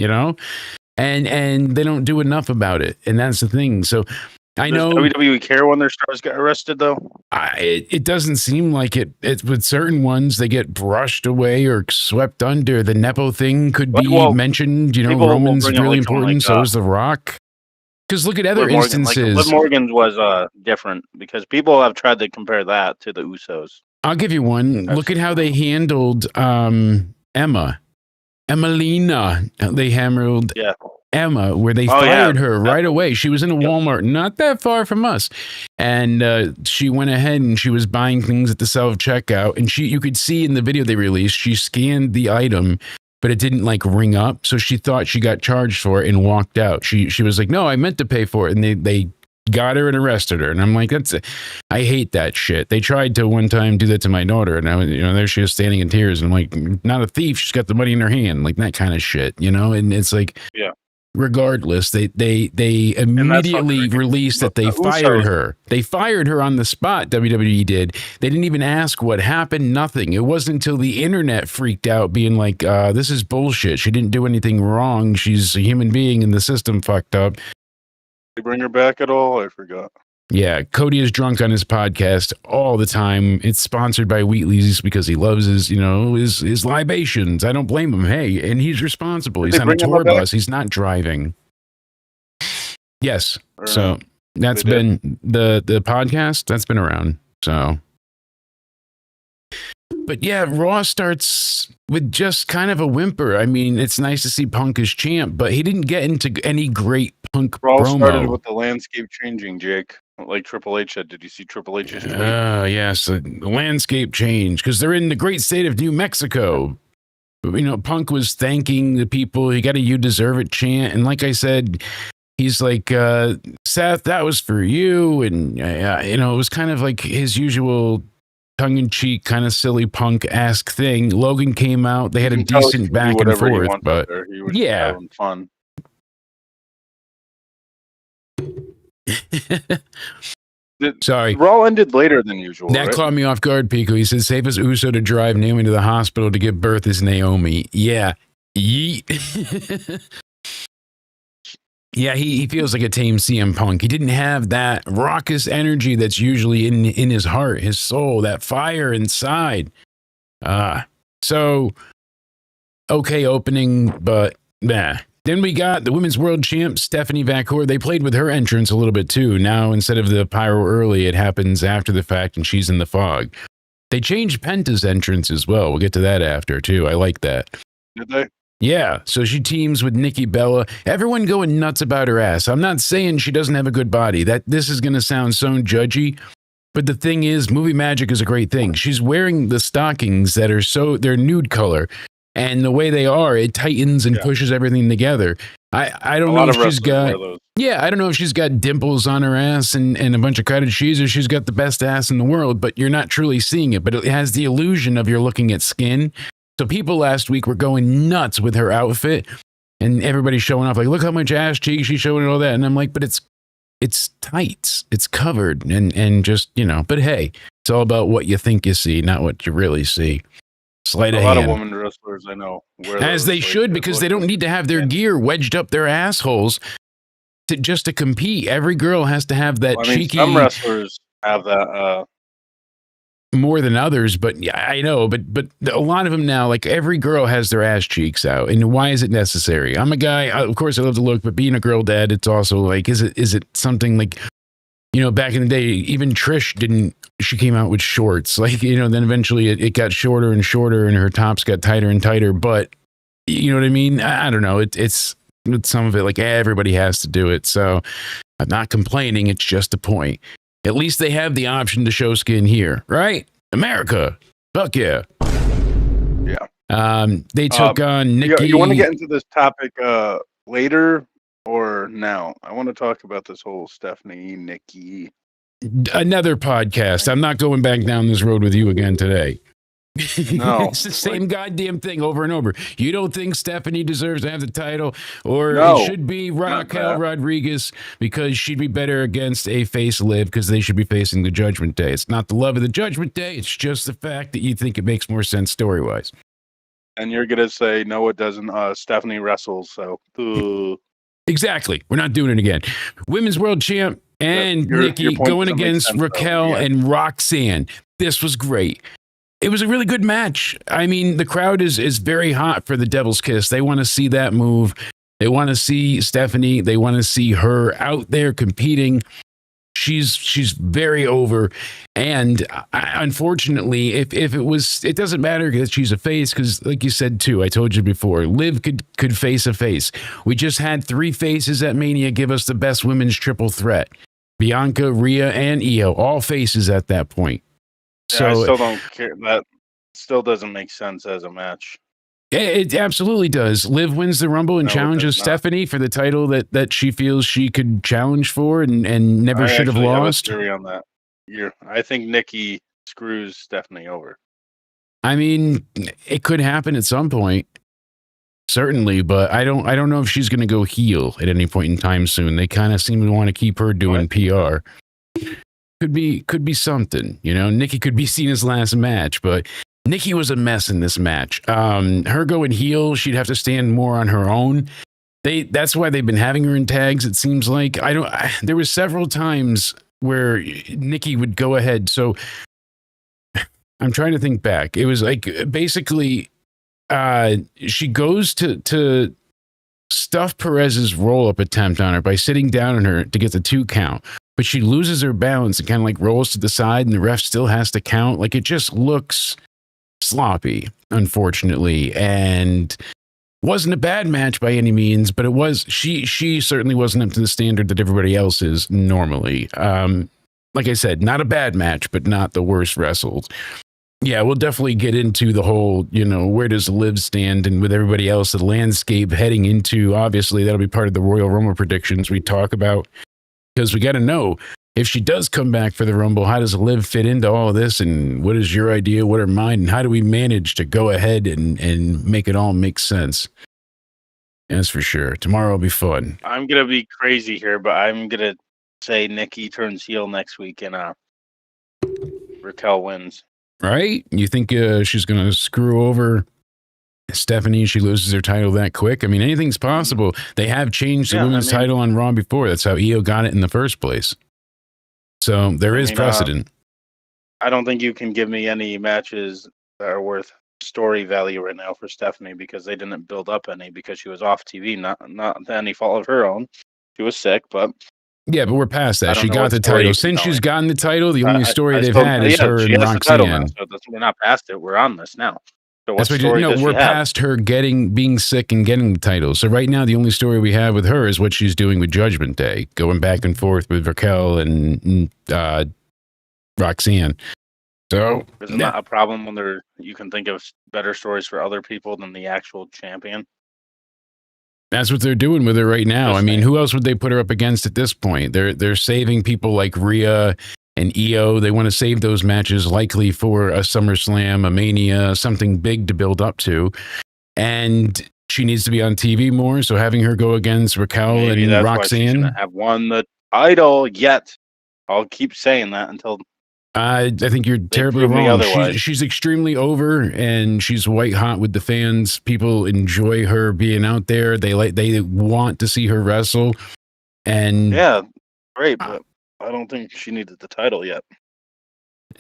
and they don't do enough about it, and that's the thing. So I Does know WWE care when their stars get arrested, though? it doesn't seem like it. It's with certain ones, they get brushed away or swept under. The Nepo thing could be mentioned. people will Roman's bring it, really like, from, important. like, So is The Rock. Because look at other Liv Morgan, instances. Liv Morgan's was different because people have tried to compare that to the Usos. I'll give you one. Look at how they handled Emelina. They hammered Emma, where they fired her right away. She was in a Walmart not that far from us, and she went ahead and she was buying things at the self-checkout, and you could see in the video they released, she scanned the item, but it didn't like ring up, so she thought she got charged for it and walked out. She was like, "No, I meant to pay for it," and they got her and arrested her. And I'm like, I hate that shit. They tried to one time do that to my daughter, and I was, there she was standing in tears, and I'm like, not a thief, she's got the money in her hand, like that kind of shit, and it's like, regardless, they immediately released that they fired her. They fired her on the spot. WWE did. They didn't even ask what happened. Nothing. It wasn't until the internet freaked out, being like, "This is bullshit. She didn't do anything wrong. She's a human being, and the system fucked up." They bring her back at all? I forgot. Yeah, Cody is drunk on his podcast all the time. It's sponsored by Wheatley's because he loves his libations. I don't blame him. Hey, and he's responsible. He's on a tour bus. He's not driving. Yes. So that's been the podcast. That's been around. So, but yeah, Raw starts with just kind of a whimper. I mean, it's nice to see Punk as champ, but he didn't get into any great Punk Raw promo. started with the landscape changing, Jake. Like Triple H said. Did you see Triple H's tweet? Yes, the landscape change because they're in the great state of New Mexico. Punk was thanking the people. He got a "You Deserve It" chant, and like I said, he's like, "Seth, that was for you," and it was kind of like his usual tongue-in-cheek, kind of silly Punk-esque thing. Logan came out. They had a decent back and forth, but he was having fun. Sorry. Raw ended later than usual. That caught me off guard, Pico. He said, "Safest Uso to drive Naomi to the hospital to give birth is Naomi." Yeah. Yeet. Yeah, he feels like a tame CM Punk. He didn't have that raucous energy that's usually in his heart, his soul, that fire inside. So, okay opening, but nah. Then we got the Women's World Champ, Stephanie Vacour. They played with her entrance a little bit too. Now, instead of the pyro early, it happens after the fact and she's in the fog. They changed Penta's entrance as well. We'll get to that after too. I like that. Did they? Yeah, so she teams with Nikki Bella. Everyone going nuts about her ass. I'm not saying she doesn't have a good body. This is going to sound so judgy, but the thing is, movie magic is a great thing. She's wearing the stockings that are they're nude color, and the way they are, it tightens and pushes everything together. I don't know if she's got. Yeah, I don't know if she's got dimples on her ass and a bunch of cottage cheese, or she's got the best ass in the world, but you're not truly seeing it. But it has the illusion of you're looking at skin. So people last week were going nuts with her outfit, and everybody showing off like, look how much ass cheeks she's showing and all that. And I'm like, but it's tight, it's covered, and just, you know. But hey, it's all about what you think you see, not what you really see. Sleight of hand. A lot of women wrestlers I know wear as they should, because they don't need to have their gear wedged up their assholes to compete. Every girl has to have that cheeky. Some wrestlers have that. More than others, but yeah, I know, but a lot of them now, like every girl has their ass cheeks out, and why is it necessary? I'm a guy, of course I love to look, but being a girl dad, it's also like, is it something like, you know, back in the day, even Trish she came out with shorts, like, you know, then eventually it got shorter and shorter, and her tops got tighter and tighter, but you know what I mean? I don't know, it's some of it, like everybody has to do it, so I'm not complaining, it's just a point. At least they have the option to show skin here, right? America. Fuck yeah. Yeah. They took on Nikki. You want to get into this topic later or now? I want to talk about this whole Stephanie, Nikki. Another podcast. I'm not going back down this road with you again today. No. It's the same goddamn thing over and over. You don't think Stephanie deserves to have the title, or it should be Raquel Rodriguez because she'd be better against a face Liv because they should be facing the Judgment Day. It's not the love of the Judgment Day. It's just the fact that you think it makes more sense story-wise. And you're going to say, no, it doesn't. Stephanie wrestles, so. Exactly. We're not doing it again. Women's World Champ and Nikki going against Raquel and Roxanne. This was great. It was a really good match. I mean, the crowd is very hot for the Devil's Kiss. They want to see that move. They want to see Stephanie. They want to see her out there competing. She's very over. And unfortunately, if it doesn't matter that she's a face, because like you said too, I told you before, Liv could face a face. We just had 3 faces at Mania give us the best women's triple threat. Bianca, Rhea, and Io, all faces at that point. So I still don't care. That still doesn't make sense as a match. It absolutely does. Liv wins the Rumble and challenges Stephanie for the title that she feels she could challenge for and never should have lost. I have a theory on that. I think Nikki screws Stephanie over. I mean, it could happen at some point, certainly, but I don't know if she's going to go heel at any point in time soon. They kind of seem to want to keep her doing PR. Could be something, you know. Nikki could be seen as last match, but Nikki was a mess in this match. Her going heel, she'd have to stand more on her own. That's why they've been having her in tags. It seems like there was several times where Nikki would go ahead. So I'm trying to think back. It was like basically she goes to stuff Perez's roll up attempt on her by sitting down on her to get the 2 count. But she loses her balance and kind of like rolls to the side, and the ref still has to count. Like, it just looks sloppy, unfortunately, and wasn't a bad match by any means. But it was she certainly wasn't up to the standard that everybody else is normally. Like I said, not a bad match, but not the worst wrestled. Yeah, we'll definitely get into the whole, you know, where does Liv stand, and with everybody else, the landscape heading into. Obviously, that'll be part of the Royal Rumble predictions we talk about. Because we got to know, if she does come back for the Rumble, how does Liv fit into all of this? And what is your idea? What are mine? And how do we manage to go ahead and make it all make sense? That's for sure. Tomorrow will be fun. I'm going to be crazy here, but I'm going to say Nikki turns heel next week and Raquel wins. Right? You think she's going to screw over Stephanie, she loses her title that quick? I mean, anything's possible. They have changed the women's title on Raw before. That's how Io got it in the first place. So there is precedent. I don't think you can give me any matches that are worth story value right now for Stephanie, because they didn't build up any, because she was off TV, not any fault of her own. She was sick, but yeah, but we're past that. She got the title. Since she's gotten the title, the only story they've had is her and Roxanne. So we're not past it. We're on this now. So what That's what story does we're she have? past her being sick and getting the title. So right now, the only story we have with her is what she's doing with Judgment Day, going back and forth with Raquel and Roxanne. So Isn't that a problem when you can think of better stories for other people than the actual champion? that's what they're doing with her right now. Just I mean, saying. who else would they put her up against at this point? They're saving people like Rhea and Io. They want to save those matches likely for a SummerSlam, a Mania, something big to build up to. And she needs to be on TV more. So having her go against Raquel Maybe and that's why she Roxanne. shouldn't have won the title yet. I'll keep saying that until I think you're terribly prove me wrong. otherwise. She's extremely over, and she's white hot with the fans. People enjoy her being out there. They want to see her wrestle. And yeah, great, but I don't think she needed the title yet.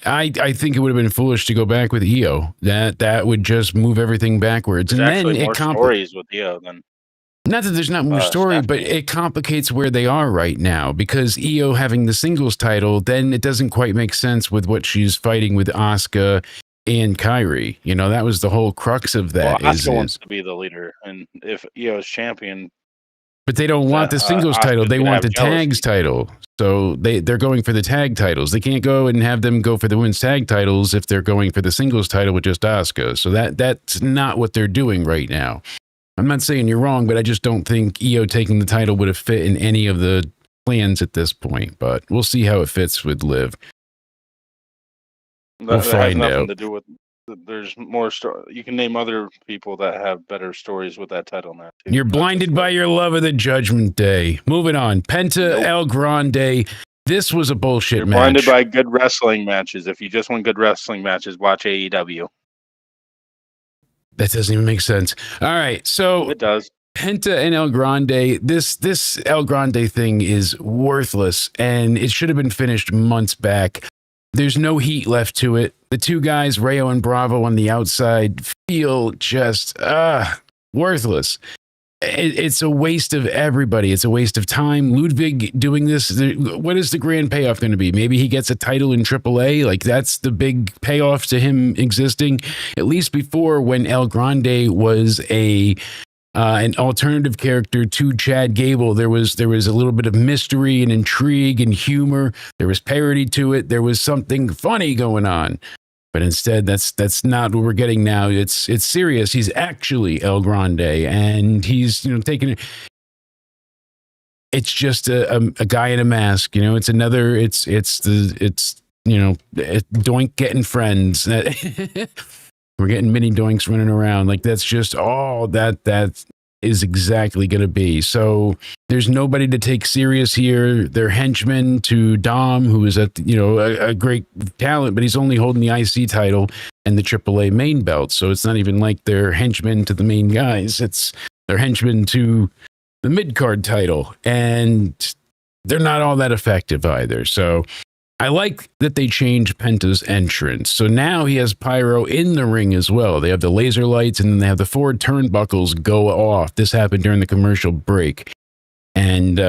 I think it would have been foolish to go back with Io. That would just move everything backwards. There's and actually then more stories with Io than. Not that there's not more story, but it complicates where they are right now because Io having the singles title, then it doesn't quite make sense with what she's fighting with Asuka and Kairi. You know, that was the whole crux of that. Well, Asuka wants to be the leader, and if Io is champion, but they don't want the singles title; they want the tags title. So they're going for the tag titles. They can't go and have them go for the women's tag titles if they're going for the singles title with just Asuka. So that's not what they're doing right now. I'm not saying you're wrong, but I just don't think Io taking the title would have fit in any of the plans at this point. But we'll see how it fits with Liv. We'll find out. To do with there's more story. You can name other people that have better stories with that title now. Too. You're blinded by your love of the Judgment Day. Moving on, Penta El Grande. This was a bullshit match. Blinded by good wrestling matches. If you just want good wrestling matches, watch AEW. That doesn't even make sense. All right, so it does. Penta and El Grande. This El Grande thing is worthless, and it should have been finished months back. There's no heat left to it. The two guys, Rayo and Bravo, on the outside feel just worthless. It's a waste of everybody. It's a waste of time. Ludwig doing this. What is the grand payoff going to be? Maybe he gets a title in AAA. Like that's the big payoff to him existing. At least before, when El Grande was an alternative character to Chad Gable, there was a little bit of mystery and intrigue and humor. There was parody to it. There was something funny going on. But instead, that's not what we're getting now. It's serious. He's actually El Grande, and he's taking it. It's just a guy in a mask. It's another. It's Doink getting friends. We're getting mini Doinks running around. Like that's just all that is exactly going to be. So there's nobody to take serious here. They're henchmen to Dom, who is a great talent, but he's only holding the IC title and the AAA main belt. So it's not even like they're henchmen to the main guys. They're henchmen to the mid-card title, and they're not all that effective either. So I like that they changed Penta's entrance. So now he has pyro in the ring as well. They have the laser lights, and then they have the 4 turnbuckles go off. This happened during the commercial break. And,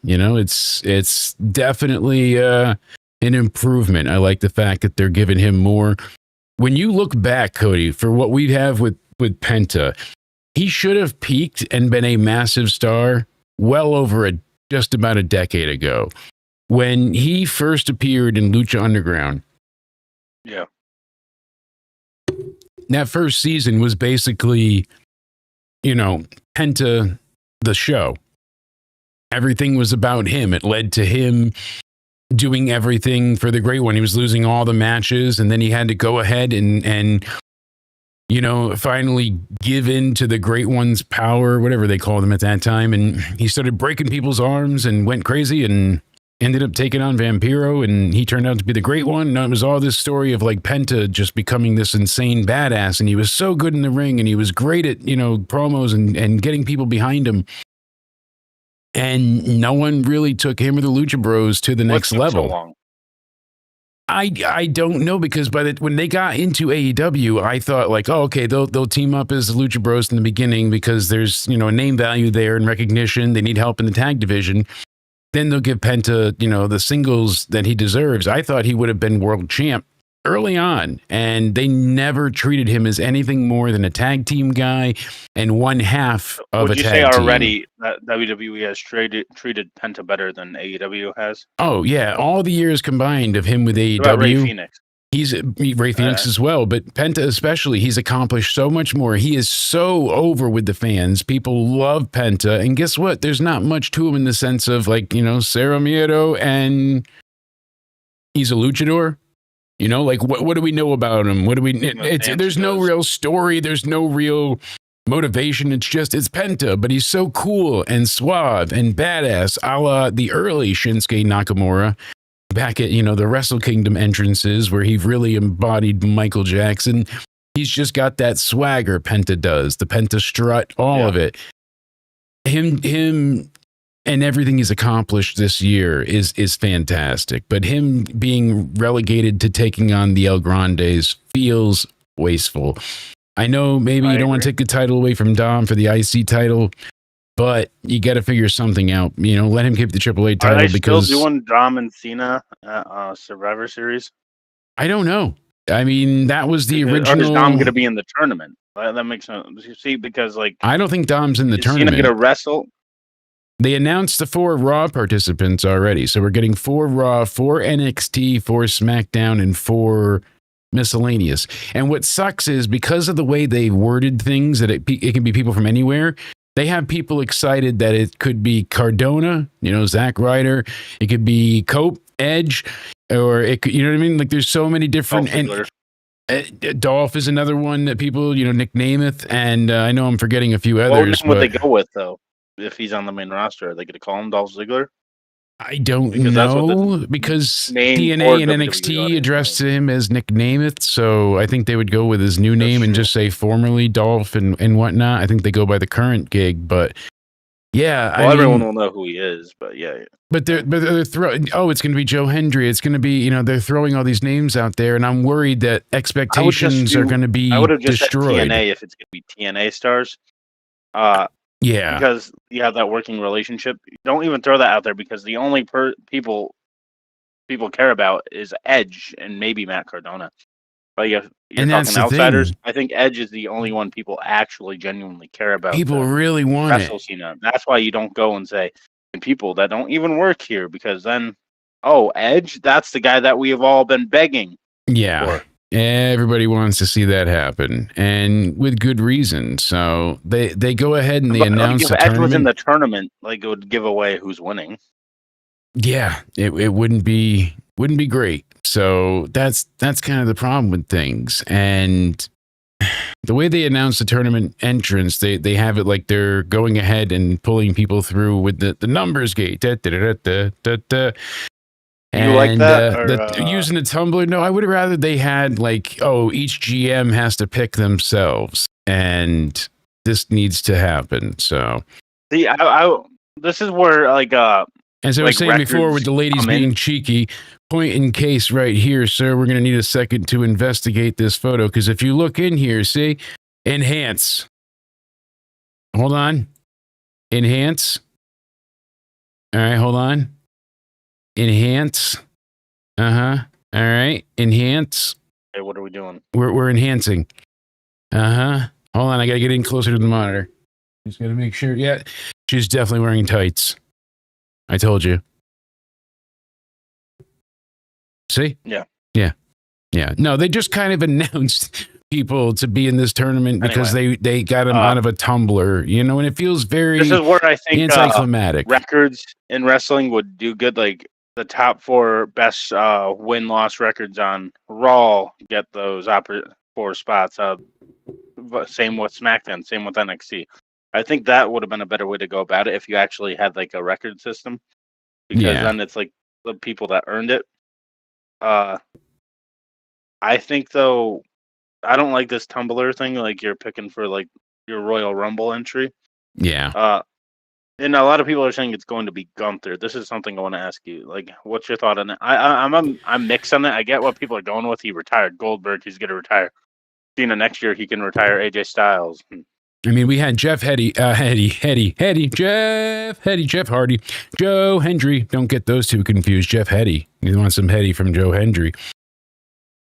it's definitely an improvement. I like the fact that they're giving him more. When you look back, Cody, for what we have with Penta, he should have peaked and been a massive star well over just about a decade ago. When he first appeared in Lucha Underground. Yeah. That first season was basically, Penta, the show. Everything was about him. It led to him doing everything for the Great One. He was losing all the matches, and then he had to go ahead and finally give in to the Great One's power, whatever they called him at that time. And he started breaking people's arms and went crazy and ended up taking on Vampiro, and he turned out to be the Great One. And it was all this story of like Penta just becoming this insane badass, and he was so good in the ring, and he was great at promos and getting people behind him. And no one really took him or the Lucha Bros to the next level. So long? I don't know, because when they got into AEW, I thought like, oh, okay, they'll team up as the Lucha Bros in the beginning because there's a name value there and recognition. They need help in the tag division. Then they'll give Penta, the singles that he deserves. I thought he would have been world champ early on, and they never treated him as anything more than a tag team guy and one half of Would a you say tag team. already that WWE has treated Penta better than AEW has? Oh yeah, all the years combined of him with AEW. What about Ray Phoenix? He's Ray Phoenix as well, but Penta especially, he's accomplished so much more. He is so over with the fans. People love Penta, and guess what? There's not much to him in the sense of like, Cero Miedo, and he's a luchador. Like what do we know about him? What do we? There's no real story. There's no real motivation. It's Penta, but he's so cool and suave and badass, a la the early Shinsuke Nakamura. Back at, the Wrestle Kingdom entrances where he really embodied Michael Jackson. He's just got that swagger Penta does, the Penta strut, all of it. Him and everything he's accomplished this year is fantastic. But him being relegated to taking on the El Grandes feels wasteful. I know maybe you don't want to take the title away from Dom for the IC title, but you got to figure something out. Let him keep the AAA title. Are they because still doing Dom and Cena Survivor Series? I don't know. I mean, that was the original. Or is Dom going to be in the tournament? That makes sense. You see, because I don't think Dom's in the tournament. Cena going to wrestle? They announced the 4 Raw participants already, so we're getting 4 Raw, 4 NXT, 4 SmackDown, and 4 miscellaneous. And what sucks is because of the way they worded things, that it can be people from anywhere. They have people excited that it could be Cardona, Zack Ryder. It could be Cope, Edge, or it could, you know what I mean? Like there's so many different. Dolph is another one that people, Nick Namath, and I know I'm forgetting a few others. What would they go with though? If he's on the main roster, are they going to call him Dolph Ziggler? I don't know, because TNA and NXT addressed him as Nick Namath, so I think they would go with his new name and just say formerly Dolph and whatnot. I think they go by the current gig, but yeah, everyone will know who he is, but yeah. But they're throwing. Oh, it's going to be Joe Hendry. It's going to be they're throwing all these names out there, and I'm worried that expectations are going to be destroyed. I would have just said TNA if it's going to be TNA stars. Yeah, because you have that working relationship. Don't even throw that out there because the only people care about is Edge and maybe Matt Cardona. But you're talking outsiders. Thing. I think Edge is the only one people actually genuinely care about. People really want it. Cena. That's why you don't go and say people that don't even work here, because then, Edge, that's the guy that we have all been begging. Yeah. For. Everybody wants to see that happen, and with good reason. So they go ahead and they announce the Edge tournament. Was in the tournament, like it would give away who's winning. Yeah, it wouldn't be great. So that's kind of the problem with things. And the way they announce the tournament entrance, they have it like they're going ahead and pulling people through with the numbers gate. Da, da, da, da, da, da. You like that? Using a tumbler? No, I would rather they had like, each GM has to pick themselves, and this needs to happen. So, this is where as I was saying before, with the ladies being cheeky, point in case right here, sir. We're going to need a second to investigate this photo, because if you look in here, see, enhance. Hold on, enhance. All right, hold on. Enhance. All right. Enhance. Hey, what are we doing? We're enhancing. Hold on. I got to get in closer to the monitor. Just got to make sure. Yeah. She's definitely wearing tights. I told you. See? Yeah. Yeah. Yeah. No, they just kind of announced people to be in this tournament because they got them out of a tumbler, and it feels very this is where I think anticlimactic. Records in wrestling would do good. Like the top 4 best win-loss records on Raw get those 4 spots. Same with SmackDown, same with NXT. I think that would have been a better way to go about it if you actually had like a record system, because then it's like the people that earned it. I think though, I don't like this tumbler thing. Like you're picking for like your Royal Rumble entry. Yeah. And a lot of people are saying it's going to be Gunther. This is something I want to ask you. Like, what's your thought on it? I'm mixed on it. I get what people are going with. He retired Goldberg. He's going to retire. Cena next year. He can retire AJ Styles. I mean, we had Jeff Hardy, Jeff Hardy, Joe Hendry. Don't get those two confused. Jeff Hardy. You want some Hardy from Joe Hendry.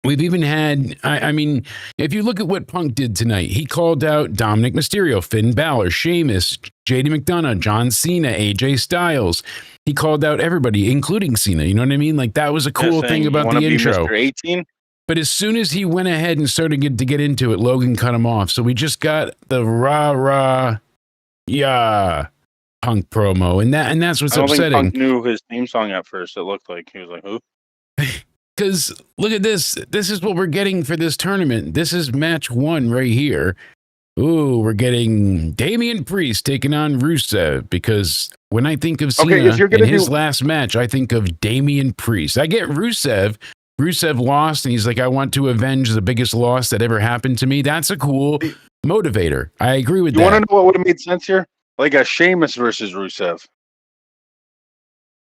We've even had, I mean, if you look at what Punk did tonight, he called out Dominic Mysterio, Finn Balor, Sheamus, JD McDonough, John Cena, AJ Styles. He called out everybody, including Cena. You know what I mean? Like, that was a cool thing about the intro. Mr. 18? But as soon as he went ahead and started to get into it, Logan cut him off. So we just got the rah-rah, yeah, Punk promo. And that's what's upsetting. I don't think Punk knew his theme song at first. It looked like he was like, who? Because look at this. This is what we're getting for this tournament. This is match 1 right here. Ooh, we're getting Damian Priest taking on Rusev, because when I think of Cena in his last match, I think of Damian Priest. I get Rusev. Rusev lost, and he's like, I want to avenge the biggest loss that ever happened to me. That's a cool motivator. I agree with that. You want to know what would have made sense here? Like a Sheamus versus Rusev.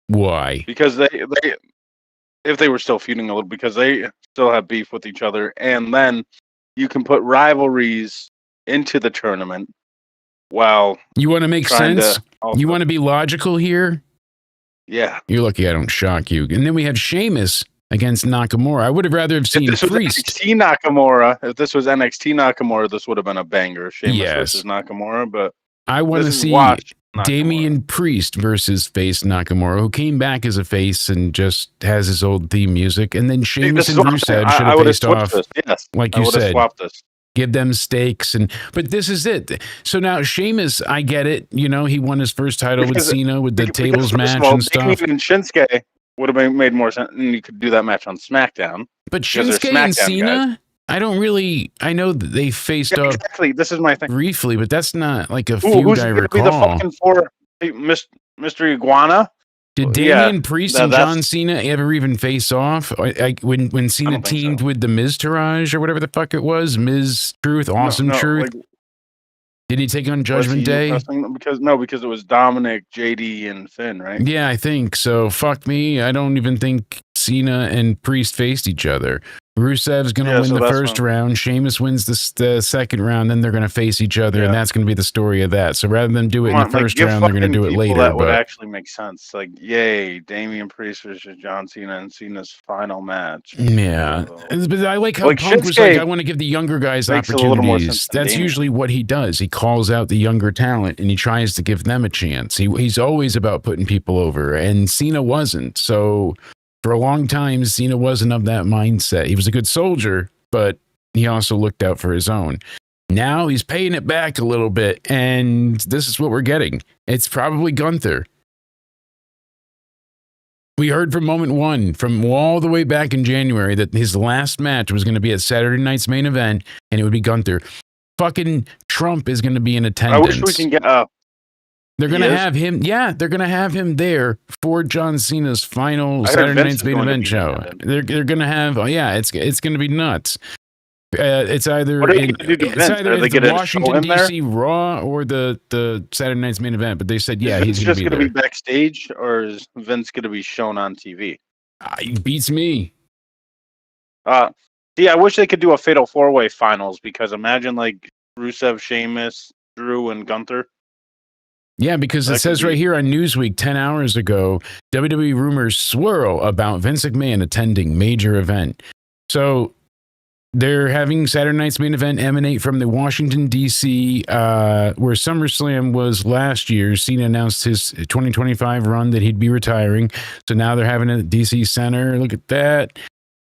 Why? Because they if they were still feuding a little, because they still have beef with each other, and then you can put rivalries into the tournament. While you want to make sense, you want to be logical here. Yeah, you're lucky I don't shock you. And then we have Sheamus against Nakamura. I would have rather have seen Priest. NXT Nakamura. If this was NXT Nakamura, this would have been a banger. Sheamus versus Nakamura, but I want to see Damian Priest versus face Nakamura, who came back as a face and just has his old theme music. And then Sheamus and Rusev should have faced off. Yes, like you said, swapped this. Give them stakes. But this is it. So now Sheamus, I get it. You know, he won his first title with Cena with the tables match and stuff. Damian and Shinsuke would have made more sense, and you could do that match on SmackDown. But Shinsuke and Cena, guys. I know that they faced up. Exactly. This is my thing. Briefly, but that's not like a feud I recall. Be the fucking Mr. Iguana? Did Damian Priest and John Cena ever even face off? When Cena teamed with the Miz Taraj or whatever the fuck it was, Miz Truth, Awesome Truth. Like, did he take on Judgment Day? Because it was Dominic, JD, and Finn, right? Yeah, I think so. Fuck me. I don't even think Cena and Priest faced each other. Rusev's going to win the first round. Sheamus wins the second round. Then they're going to face each other, and that's going to be the story of that. So rather than do it in the first round, they're going to do it later. That would actually make sense. Like, yay, Damian Priest versus John Cena in Cena's final match. Yeah. But I like how Punk was like, I want to give the younger guys opportunities. That's usually what he does. He calls out the younger talent, and he tries to give them a chance. He's always about putting people over, and Cena wasn't. So for a long time, Cena wasn't of that mindset. He was a good soldier, but he also looked out for his own. Now he's paying it back a little bit, and this is what we're getting. It's probably Gunther. We heard from moment 1, from all the way back in January, that his last match was going to be at Saturday night's main event, and it would be Gunther. Fucking Trump is going to be in attendance. I wish we can get They're going to have him. Yeah, they're going to have him there for John Cena's final Saturday night's main event show. They're going to have. Oh yeah, it's going to be nuts. It's either the Washington D.C. Raw or the Saturday night's main event. But they said he's just going to be backstage, or is Vince going to be shown on TV? He beats me. I wish they could do a Fatal 4-Way finals, because imagine like Rusev, Sheamus, Drew, and Gunther. Yeah, because it says right here on Newsweek 10 hours ago, WWE rumors swirl about Vince McMahon attending major event. So they're having Saturday night's main event emanate from the Washington, D.C., where SummerSlam was last year. Cena announced his 2025 run that he'd be retiring. So now they're having it at D.C. Center. Look at that.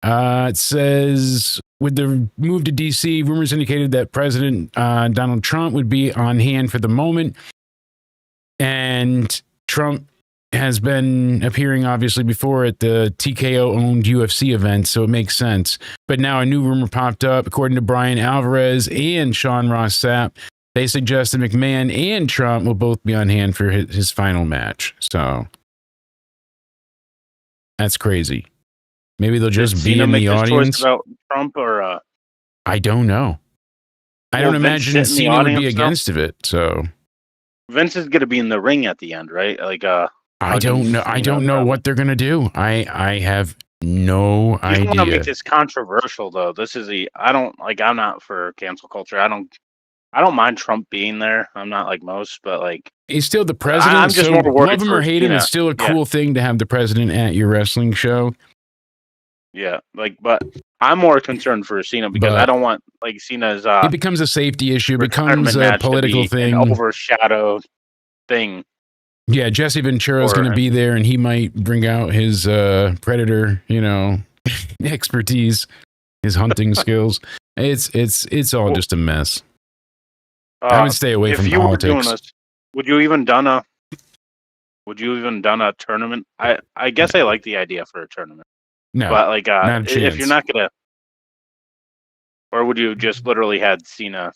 It says, with the move to D.C., rumors indicated that President Donald Trump would be on hand for the moment. And Trump has been appearing, obviously, before at the TKO-owned UFC event, so it makes sense. But now a new rumor popped up. According to Brian Alvarez and Sean Ross Sapp, they suggested McMahon and Trump will both be on hand for his final match. So that's crazy. Maybe they'll just be in the audience. About Trump or I don't know. I don't imagine Cena would be against it. So Vince is going to be in the ring at the end, right? Like, I don't know. I don't know what they're going to do. I have no idea. You don't want to make this controversial, though. I'm not for cancel culture. I don't mind Trump being there. I'm not like most, but like, he's still the president. I'm just more worried. Love him or hate him, it's still a cool thing to have the president at your wrestling show. Yeah, like, but I'm more concerned for Cena because I don't want like Cena's. It becomes a safety issue. It becomes a political thing. An overshadowed thing. Yeah, Jesse Ventura is going to be there, and he might bring out his predator, expertise, his hunting skills. It's all just a mess. I would stay away from politics. If you were doing this, would you even done a tournament? I guess I like the idea for a tournament. No, but like if you're not gonna, or would you just literally had Cena?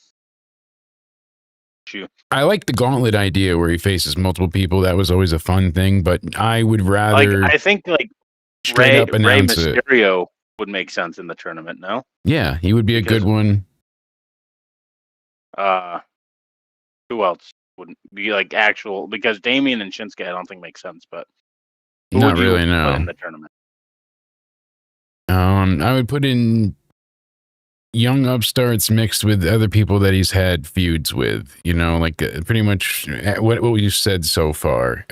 I like the gauntlet idea where he faces multiple people. That was always a fun thing, but I would rather. I think Rey Mysterio would make sense in the tournament. No. Yeah, he would be a good one. Who else wouldn't be like actual? Because Damian and Shinsuke, I don't think makes sense. But not really. No. In the tournament. I would put in young upstarts mixed with other people that he's had feuds with, pretty much what we've said so far.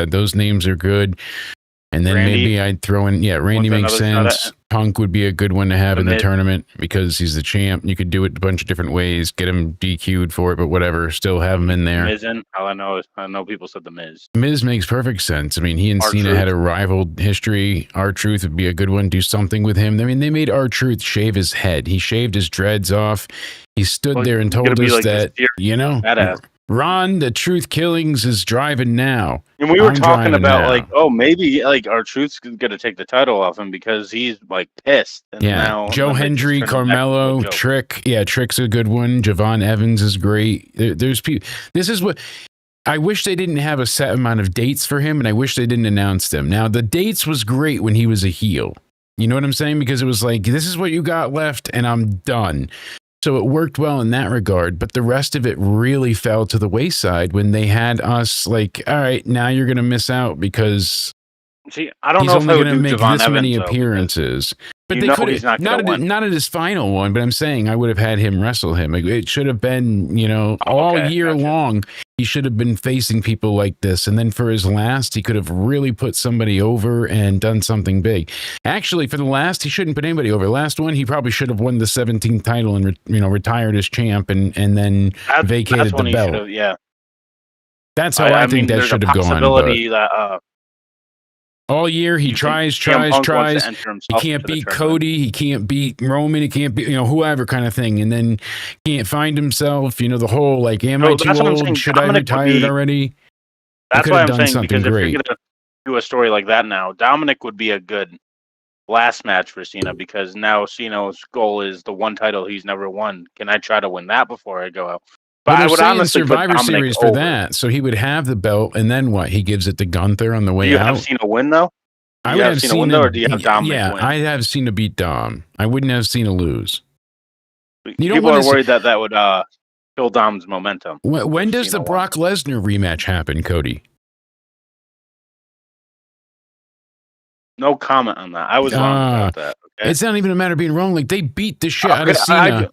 Those names are good. And then maybe I'd throw in, Randy makes sense. Punk would be a good one to have in the tournament because he's the champ. You could do it a bunch of different ways, get him DQ'd for it, but whatever, still have him in there. Miz in? All I know people said the Miz. Miz makes perfect sense. I mean, he and Cena had a rival history. R-Truth would be a good one. Do something with him. I mean, they made R-Truth shave his head. He shaved his dreads off. He stood there and told us that, Ron, the Truth Killings is driving now. And we were talking about maybe R-Truth's gonna take the title off him because he's pissed. And now, Joe Hendry, Carmelo, Trick. Yeah, Trick's a good one. Javon Evans is great. There's people. This is what I wish they didn't have a set amount of dates for him, and I wish they didn't announce them. Now the dates was great when he was a heel. You know what I'm saying? Because it was like, this is what you got left, and I'm done. So it worked well in that regard, but the rest of it really fell to the wayside when they had us all right, now you're going to miss out because I don't know if he's only going to make this many appearances. But they could have not at his final one. But I'm saying I would have had him wrestle him. It should have been, all year long. He should have been facing people like this, and then for his last, he could have really put somebody over and done something big. Actually, for the last, he shouldn't put anybody over. Last one, he probably should have won the 17th title and retired as champ, and then vacated the belt. That's how I think that should have gone. That all year he tries. He can't beat Cody. He can't beat Roman. He can't beat whoever kind of thing, and then can't find himself. The whole am I too old? Should I retire already? That's why I'm saying because if you're gonna do a story like that now, Dominic would be a good last match for Cena because now Cena's goal is the one title he's never won. Can I try to win that before I go out? But I would honestly Survivor Series for that, so he would have the belt, and then what? He gives it to Gunther on the way out. Do you have Cena win though? I would have Cena win though, or do you have Dominic win? Yeah, I'd have Cena beat Dom. I wouldn't have Cena lose. People are worried that would kill Dom's momentum. When does the Brock Lesnar rematch happen, Cody? No comment on that. I was wrong about that. Okay? It's not even a matter of being wrong. Like, they beat the shit out of Cena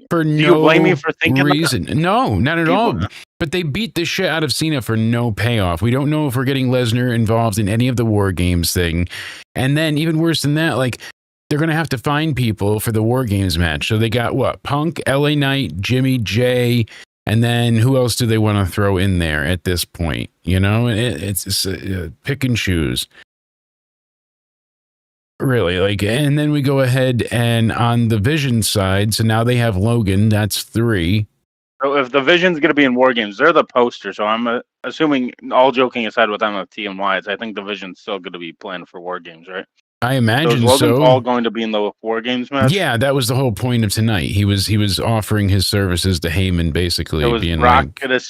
for no you blame me for thinking reason. That? No, not at all. But they beat the shit out of Cena for no payoff. We don't know if we're getting Lesnar involved in any of the War Games thing. And then even worse than that, like, they're going to have to find people for the War Games match. So they got what? Punk, LA Knight, Jimmy J, and then who else do they want to throw in there at this point? It's pick and choose. Really, and then we go ahead and on the Vision side, so now they have Logan, that's 3. So if the Vision's going to be in War Games, they're the poster, so I'm assuming, all joking aside with MFT and Wyatt, I think the Vision's still going to be planned for War Games, right? I imagine so. Is Logan Paul going to be in the War Games match? Yeah, that was the whole point of tonight. He was offering his services to Heyman, basically. So being Brock do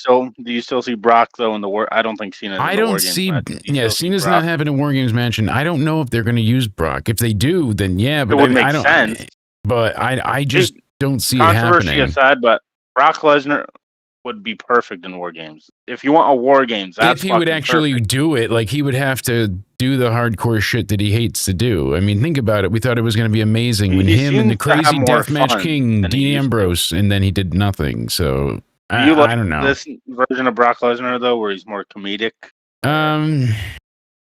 you still see Brock though in the War? I don't think Cena's. I don't see. Yeah, Cena's not having a War Games match, and I don't know if they're going to use Brock. If they do, then yeah, but it would make sense. But I just don't see it happening. Controversy aside, but Brock Lesnar would be perfect in War Games. If you want a War Games, that's if he would actually do it, like he would have to do the hardcore shit that he hates to do. I mean, think about it. We thought it was going to be amazing when him and the crazy deathmatch king, Dean Ambrose, and then he did nothing. So I don't know. This version of Brock Lesnar though, where he's more comedic.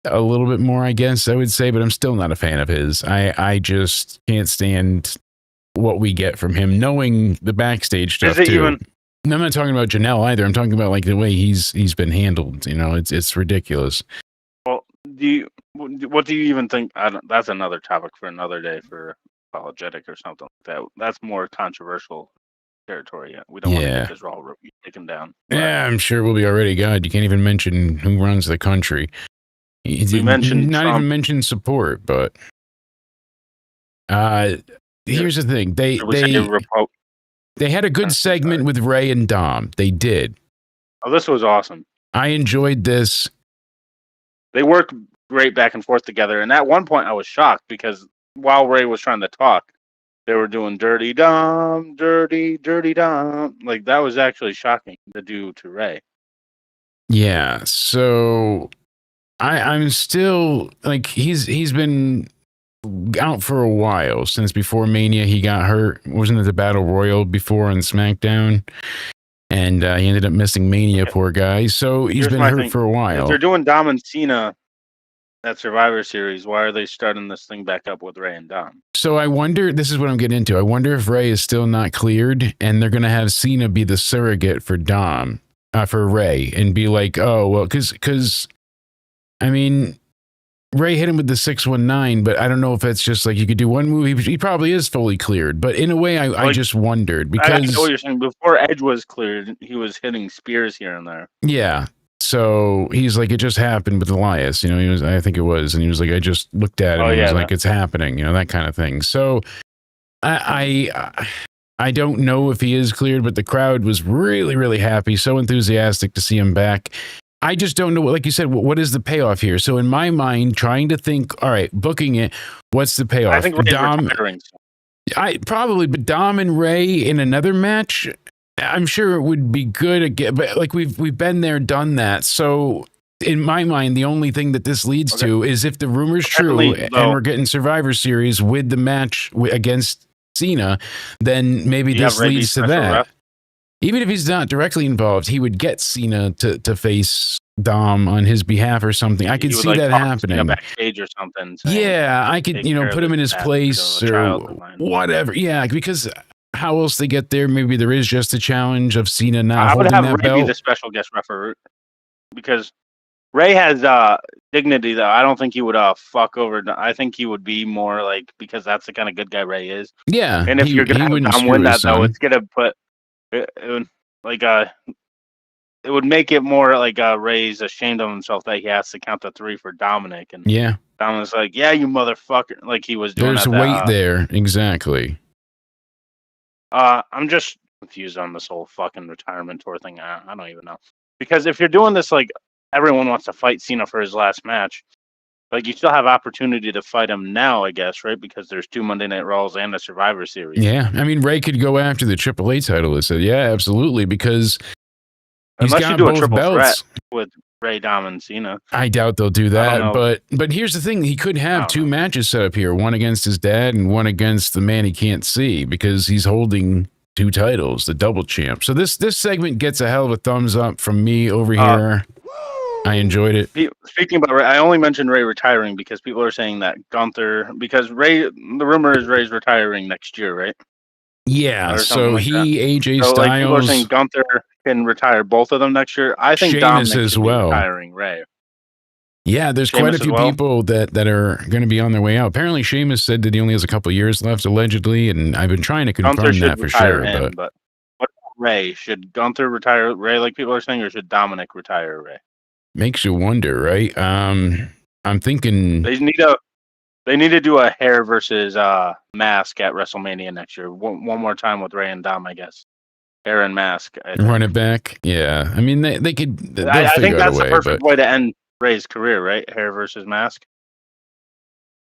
a little bit more, I guess I would say, but I'm still not a fan of his. I just can't stand what we get from him, knowing the backstage stuff too. And I'm not talking about Janelle either. I'm talking about like the way he's been handled. You know, it's ridiculous. Well, what do you even think? That's another topic for another day for apologetic or something like that. That's more controversial territory. We don't want to get this Raw review taken down. Yeah, I'm sure we'll be already. God, you can't even mention who runs the country. We mentioned not Trump. even mention support, but here's the thing. They had a good segment with Ray and Dom. They did. Oh, this was awesome. I enjoyed this. They work great back and forth together. And at one point, I was shocked because while Ray was trying to talk, they were doing dirty Dom, dirty Dom. Like, that was actually shocking to do to Ray. Yeah. So I'm still like, he's been out for a while, since before Mania. He got hurt. Wasn't it the Battle Royal before on SmackDown? And he ended up missing Mania, poor guy. So he's been hurt for a while. If they're doing Dom and Cena at Survivor Series, why are they starting this thing back up with Ray and Dom? So I wonder, this is what I'm getting into. I wonder if Ray is still not cleared and they're going to have Cena be the surrogate for Dom, for Ray, and be like, oh, well, because, I mean, Ray hit him with the 619, but I don't know if it's just like you could do one move. He probably is fully cleared, but in a way, I just wondered because I know what you're saying. Before Edge was cleared, he was hitting spears here and there. Yeah. So he's like, it just happened with Elias. You know, I think it was, and he was like, I just looked at it and he was like, it's happening. You know, that kind of thing. So I don't know if he is cleared, but the crowd was really, really happy, so enthusiastic to see him back. I just don't know, like you said, what is the payoff here? So in my mind, trying to think, all right, booking it, what's the payoff? I think Ray's retiring. Probably, but Dom and Ray in another match, I'm sure it would be good again. But like we've been there, done that. So in my mind, the only thing that this leads to is if the rumor's true and we're getting Survivor Series with the match against Cena, then maybe this leads to that. Ref. Even if he's not directly involved, he would get Cena to face Dom on his behalf or something. I could see that happening. Backstage or something. Yeah, I could, put him in his place or whatever. Yeah, because how else they get there? Maybe there is just a challenge of Cena not holding that belt. I would have Ray be the special guest referee because Ray has dignity, though. I don't think he would fuck over. I think he would be more like, because that's the kind of good guy Ray is. Yeah, and if you're going to have Dom win that, though, it's going to put... It would make it more like Ray's ashamed of himself that he has to count to 3 for Dominic, and Dominic's like, "Yeah, you motherfucker!" Like he was doing. There's weight there, exactly. I'm just confused on this whole fucking retirement tour thing. I don't even know, because if you're doing this, like everyone wants to fight Cena for his last match. Like, you still have opportunity to fight him now, I guess, right? Because there's 2 Monday Night Raws and a Survivor Series. Yeah, I mean, Ray could go after the AAA title. I said, yeah, absolutely, because he's unless got you do both a triple belts. Threat with Ray, Dom, and Cena. I doubt they'll do that, but here's the thing: he could have 2 matches set up here, one against his dad and one against the man he can't see, because he's holding 2 titles, the double champ. So this segment gets a hell of a thumbs up from me over here. I enjoyed it. Speaking about Ray, I only mentioned Ray retiring because people are saying that Gunther, because Ray, the rumor is Ray's retiring next year, right? Yeah, so like AJ Styles. Like, people are saying Gunther can retire both of them next year. I think Dominic as well. Retiring Ray. Yeah, there's quite a few people that are going to be on their way out. Apparently, Sheamus said that he only has a couple years left, allegedly, and I've been trying to confirm that for sure. But what about Ray? Should Gunther retire Ray, like people are saying, or should Dominic retire Ray? Makes you wonder, right? I'm thinking they need to do a hair versus mask at WrestleMania next year. One more time with Ray and Dom, I guess. Hair and mask. Run it back. Yeah, I mean they could. I think that's the perfect way to end Ray's career, right? Hair versus mask.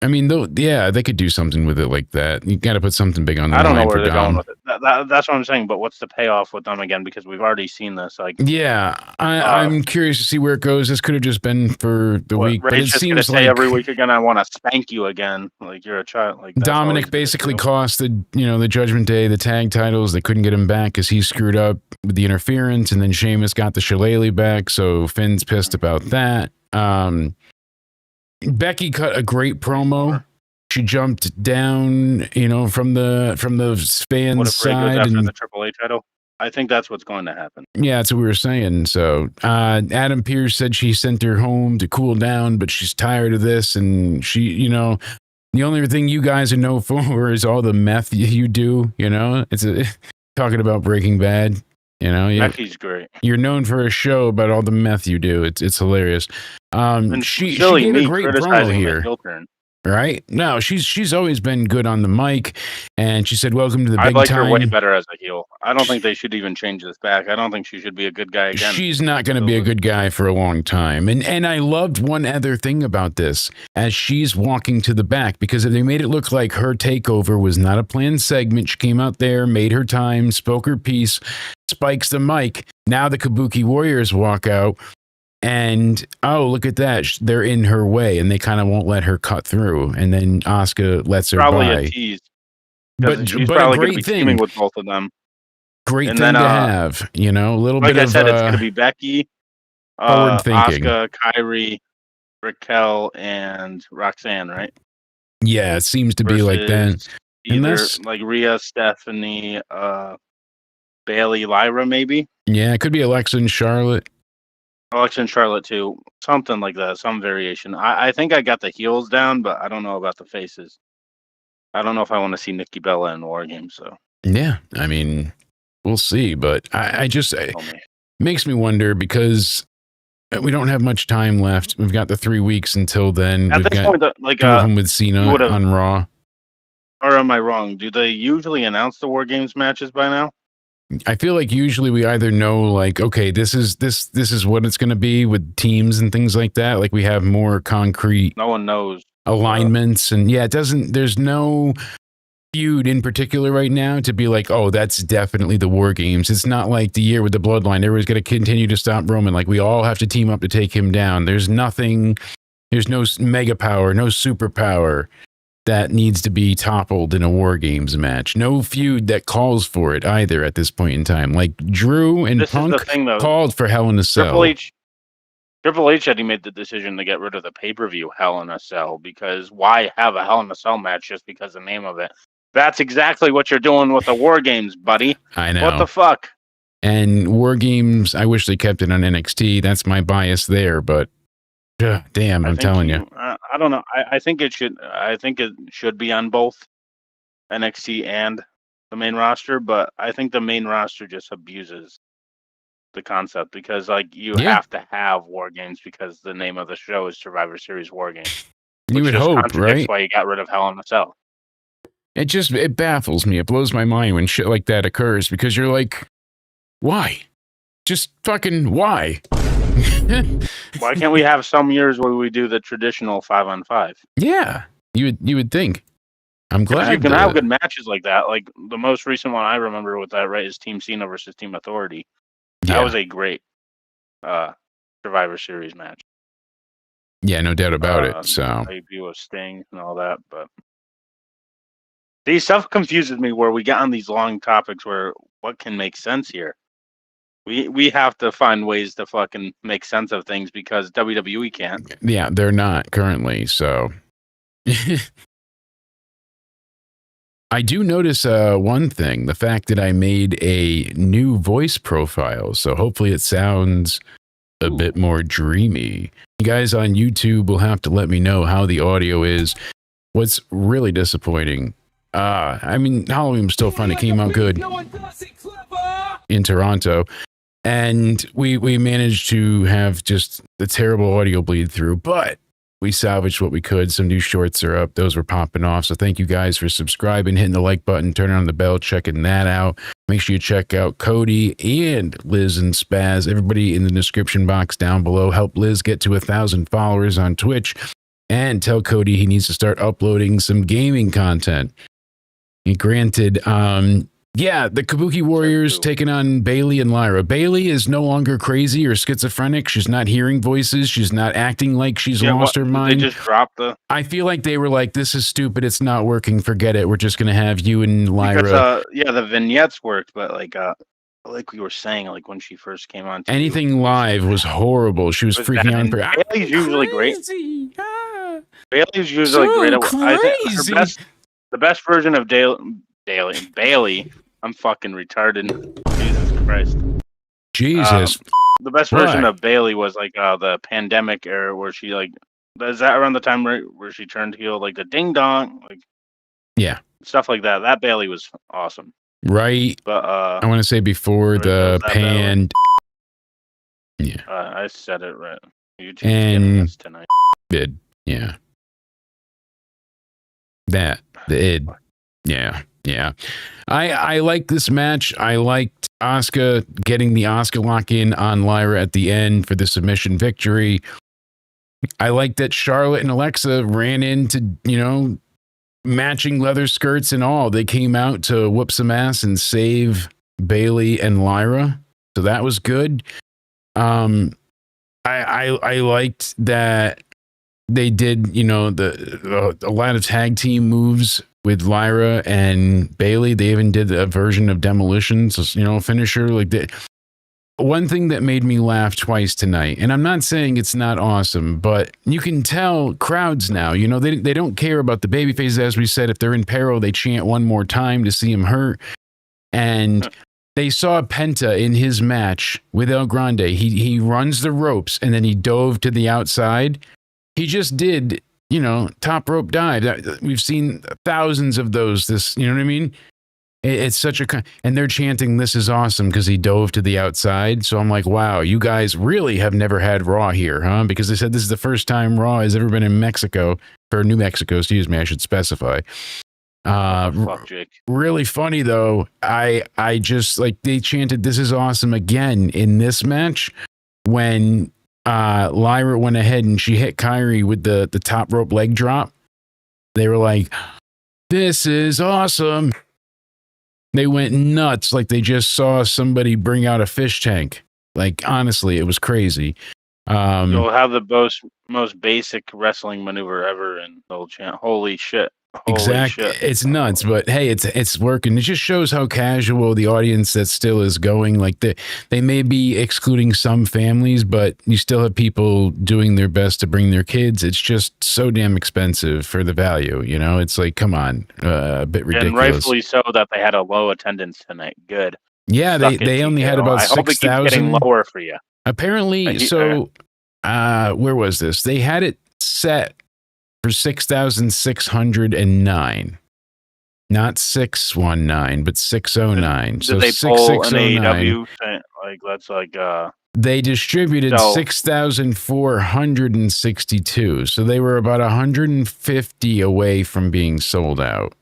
I mean, they could do something with it like that. You got to put something big on the line. I don't know where they're Dom. going with it. That's what I'm saying. But what's the payoff with them again? Because we've already seen this. Like, yeah, I'm curious to see where it goes. This could have just been for the week, but it seems like every week again, I want to spank you again, like you're a child. Like Dominic basically cost the Judgment Day the tag titles. They couldn't get him back because he screwed up with the interference, and then Sheamus got the Shillelagh back. So Finn's pissed about that. Becky cut a great promo. She jumped down, from the fans' What if Ray goes side after and the Triple H title? I think that's what's going to happen. yeah, that's what we were saying. So Adam Pearce said she sent her home to cool down, but she's tired of this, and she, the only thing you guys are known for is all the meth you do. It's talking about Breaking Bad. Becky's great. You're known for a show about all the meth you do. It's hilarious. And she silly gave me a great promo criticizing here. the heel turn. Right? No, she's always been good on the mic, and she said, "Welcome to the big I like time." her way better as a heel. I don't think they should even change this back. I don't think she should be a good guy again. She's not going to be a good guy for a long time. And I loved one other thing about this as she's walking to the back, because they made it look like her takeover was not a planned segment. She came out there, made her time, spoke her piece, spikes the mic. Now the Kabuki Warriors walk out. And oh, look at that! They're in her way, and they kind of won't let her cut through. And then Asuka lets her probably by. A tease. But she's a probably going to great be thing teaming with both of them. Great and thing then, to have, a little like bit I of said, it's going to be Becky, forward thinking. Asuka, Kyrie, Raquel, and Roxanne, right? Yeah, it seems to be like that. Either like Rhea, Stephanie, Bailey, Lyra, maybe. Yeah, it could be Alexa and Charlotte. Alexa and Charlotte too, something like that, some variation. I think I got the heels down, but I don't know about the faces. I don't know if I want to see Nikki Bella in War Games. So yeah, I mean, we'll see. But I just it makes me wonder, because we don't have much time left. We've got the 3 weeks until then. At We've this got point, like two of them with Cena on Raw. Or am I wrong? Do they usually announce the War Games matches by now? I feel like usually we either know, like, okay, this is what it's going to be with teams and things like that. Like we have more concrete. No one knows alignments, and yeah, there's no feud in particular right now to be like, oh, that's definitely the War Games. It's not like the year with the Bloodline. Everyone's going to continue to stop Roman. Like we all have to team up to take him down. There's nothing. There's no mega power, no superpower that needs to be toppled in a War Games match. No feud that calls for it either at this point in time. Like Drew and Punk called for Hell in a Cell. Triple H said he made the decision to get rid of the pay-per-view Hell in a Cell, because why have a Hell in a Cell match just because of the name of it? That's exactly what you're doing with the War Games, buddy. I know. What the fuck? And War Games, I wish they kept it on NXT. That's my bias there, but damn, I'm telling you. I don't know. I think it should. I think it should be on both NXT and the main roster, but I think the main roster just abuses the concept, because like you have to have War Games because the name of the show is Survivor Series War Games. You would hope, right? That's why you got rid of Hell in a Cell. It baffles me. It blows my mind when shit like that occurs, because you're like, why? Just fucking why? Why can't we have some years where we do the traditional 5-on-5? Yeah, you would think. I'm glad you can have good matches like that. Like the most recent one I remember with that, right, is Team Cena versus Team Authority. Yeah. That was a great Survivor Series match. Yeah, no doubt about it. So debut of Sting and all that, but these stuff confuses me where we get on these long topics where what can make sense here. We have to find ways to fucking make sense of things, because WWE can't. Yeah, they're not currently. So I do notice one thing, the fact that I made a new voice profile. So hopefully it sounds a bit more dreamy. You guys on YouTube will have to let me know how the audio is. What's really disappointing, I mean, Halloween was still fun. It came out good in Toronto. And we managed to have just the terrible audio bleed through, but we salvaged what we could. Some new shorts are up. Those were popping off. So thank you guys for subscribing, hitting the like button, turning on the bell, checking that out. Make sure you check out Cody and Liz and Spaz. Everybody in the description box down below. Help Liz get to 1,000 followers on Twitch. And tell Cody he needs to start uploading some gaming content. And granted, yeah, the Kabuki Warriors taking on Bailey and Lyra. Bailey is no longer crazy or schizophrenic. She's not hearing voices. She's not acting like she's lost her mind. They just dropped I feel like they were like, this is stupid. It's not working. Forget it. We're just going to have you and Lyra. Because, the vignettes worked, but like we were saying, like when she first came on TV, anything live was horrible. She was freaking out. Bailey's usually great. Bailey's usually So great. I think crazy. the best version of Bailey. I'm fucking retarded. Jesus Christ. Jesus. The best version What? of Bailey was like the pandemic era where she like, is that around the time where she turned heel, like the ding dong, like Yeah. stuff like that. That Bailey was awesome. Right. But I want to say before the pan. Yeah. I said it right. YouTube's And getting this tonight. id. Yeah. The id. Yeah. Yeah. I like this match. I liked Asuka getting the Asuka lock in on Lyra at the end for the submission victory. I like that Charlotte and Alexa ran into, matching leather skirts and all. They came out to whoop some ass and save Bailey and Lyra. So that was good. I liked that they did, a lot of tag team moves with Lyra and Bailey. They even did a version of Demolition, so, finisher like that. One thing that made me laugh twice tonight, and I'm not saying it's not awesome, but you can tell crowds now, they don't care about the babyfaces. As we said, if they're in peril, they chant one more time to see him hurt. And they saw Penta in his match with El Grande. He runs the ropes and then he dove to the outside. He just did, top rope dive. We've seen thousands of those. You know what I mean? It's such and they're chanting, "This is awesome," because he dove to the outside. So I'm like, wow, you guys really have never had Raw here, huh? Because they said this is the first time Raw has ever been in Mexico, or New Mexico, excuse me, I should specify. Fuck, Jake. Really funny though. I just like they chanted, "This is awesome" again in this match when Lyra went ahead and she hit Kyrie with the top rope leg drop. They were like, "This is awesome." They went nuts like they just saw somebody bring out a fish tank. Like, honestly, it was crazy. You'll have the most basic wrestling maneuver ever, and they'll chant, "Holy shit." Holy exactly. shit. It's nuts, but hey, it's working. It just shows how casual the audience that still is going. Like they may be excluding some families, but you still have people doing their best to bring their kids. It's just so damn expensive for the value. It's like, come on, a bit ridiculous. And rightfully so that they had a low attendance tonight. Good. Yeah, they only had about 6,000. I hope it keeps getting lower for you. Apparently, where was this? They had it set for 6,609. Not 619, but 609. Did so they pull an 6,609. AEW? Like, that's like They distributed 6,462. So they were about 150 away from being sold out.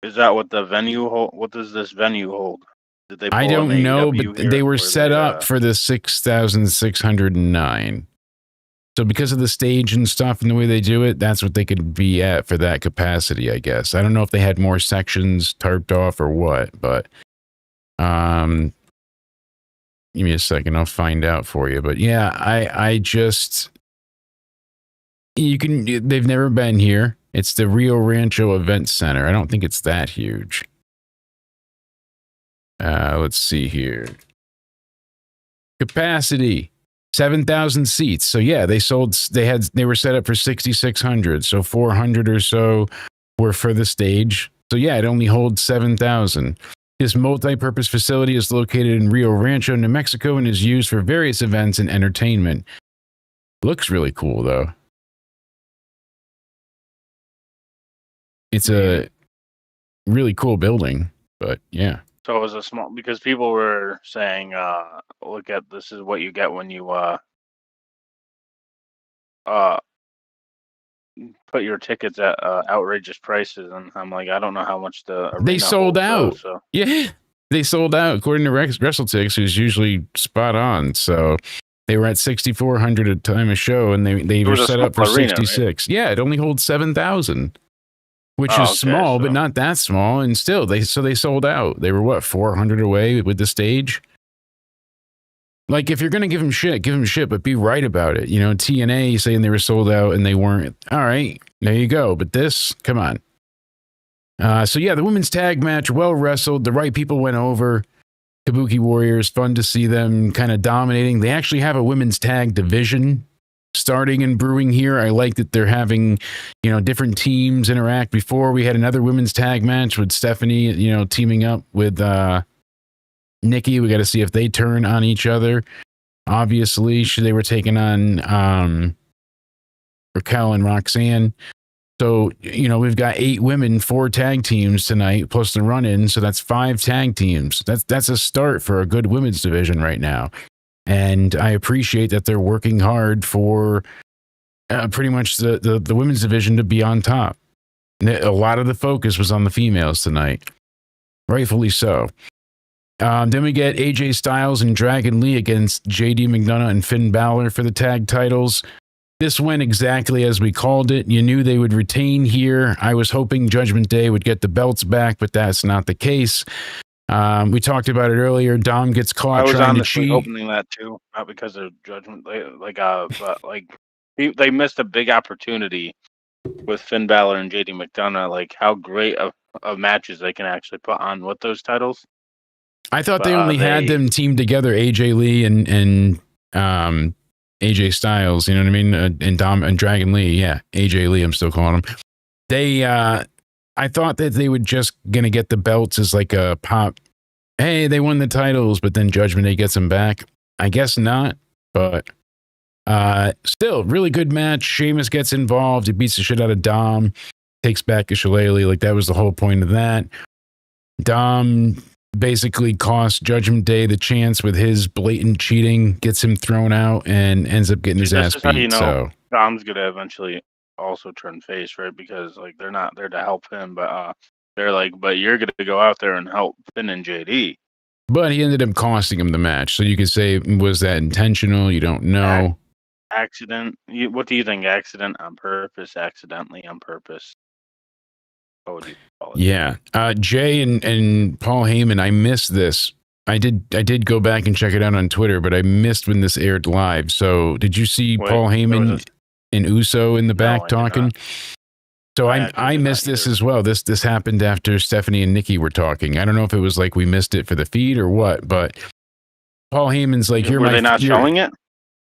Is that what the venue hold? What does this venue hold? Did they? I don't know, but they were set up for the 6,609. So because of the stage and stuff and the way they do it, that's what they could be at for that capacity, I guess. I don't know if they had more sections tarped off or what, but give me a second, I'll find out for you. But yeah, I just they've never been here. It's the Rio Rancho Event Center. I don't think it's that huge. Let's see here. Capacity 7,000 seats. So yeah, they were set up for 6,600. So 400 or so were for the stage. So yeah, it only holds 7,000. This multi-purpose facility is located in Rio Rancho, New Mexico, and is used for various events and entertainment. Looks really cool though. It's a really cool building, but yeah. So it was a small, because people were saying, look at, this is what you get when you put your tickets at outrageous prices. And I'm like, I don't know how much they sold out. So. Yeah, they sold out according to WrestleTix, who's usually spot on. So they were at 6,400 a time a show, and they were set up for 66. Right? Yeah, it only holds 7,000. Which is small, but not that small. And still, they sold out. They were, what, 400 away with the stage? Like, if you're going to give them shit, but be right about it. TNA saying they were sold out and they weren't. All right, there you go. But this, come on. So, yeah, the women's tag match, well wrestled. The right people went over. Kabuki Warriors, fun to see them kind of dominating. They actually have a women's tag division starting and brewing here. I like that they're having, different teams interact. Before, we had another women's tag match with Stephanie, teaming up with Nikki. We got to see if they turn on each other. Obviously, they were taking on Raquel and Roxanne. So, we've got 8 women, 4 tag teams tonight, plus the run-in. So that's 5 tag teams. That's a start for a good women's division right now. And I appreciate that they're working hard for pretty much the women's division to be on top. A lot of the focus was on the females tonight. Rightfully so. Then we get AJ Styles and Dragon Lee against JD McDonough and Finn Balor for the tag titles. This went exactly as we called it. You knew they would retain here. I was hoping Judgment Day would get the belts back, but that's not the case. We talked about it earlier. Dom gets caught trying to cheat. I was opening that too, not because of Judgment Day, they missed a big opportunity with Finn Balor and JD McDonough. Like how great of matches they can actually put on with those titles. I thought they only had them teamed together, AJ Lee and AJ Styles, you know what I mean? And Dom and Dragon Lee, yeah, AJ Lee, I'm still calling him. I thought that they would just gonna get the belts as like a pop. Hey, they won the titles, but then Judgment Day gets them back. I guess not, but still, really good match. Sheamus gets involved. He beats the shit out of Dom, takes back a Shillelagh. Like that was the whole point of that. Dom basically cost Judgment Day the chance with his blatant cheating, gets him thrown out, and ends up getting his ass beat. So Dom's gonna eventually also turn face, right? Because like they're not there to help him, but they're like, but you're gonna go out there and help Finn and JD. But he ended up costing him the match. So you could say, was that intentional? You don't know. Accident. What do you think? Accident on purpose? Accidentally on purpose? What would you call it? Yeah. Jay and Paul Heyman, I missed this. I did go back and check it out on Twitter, but I missed when this aired live. So did you see Paul Heyman and Uso in the back talking? So I missed this as well. This happened after Stephanie and Nikki were talking. I don't know if it was like we missed it for the feed or what, but Paul Heyman's like, were they not showing it?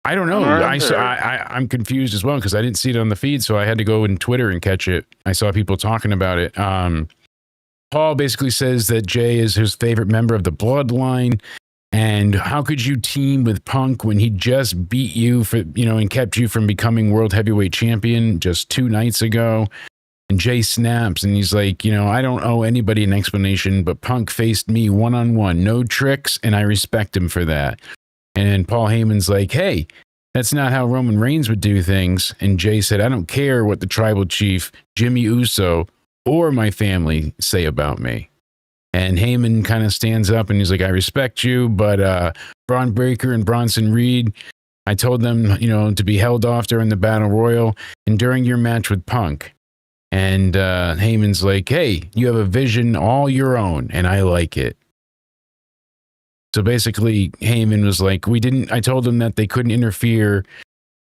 I don't know. I'm confused as well because I didn't see it on the feed, so I had to go in Twitter and catch it. I saw people talking about it. Paul basically says that Jay is his favorite member of the bloodline, and how could you team with Punk when he just beat you for and kept you from becoming world heavyweight champion just 2 nights ago? And Jay snaps and he's like, I don't owe anybody an explanation, but Punk faced me one-on-one, no tricks, and I respect him for that. And Paul Heyman's like, hey, that's not how Roman Reigns would do things. And Jay said, I don't care what the tribal chief, Jimmy Uso, or my family say about me. And Heyman kind of stands up and he's like, I respect you, but Braun Breaker and Bronson Reed, I told them, to be held off during the Battle Royal and during your match with Punk. And Heyman's like, hey, you have a vision all your own, and I like it. So basically, Heyman was like, I told them that they couldn't interfere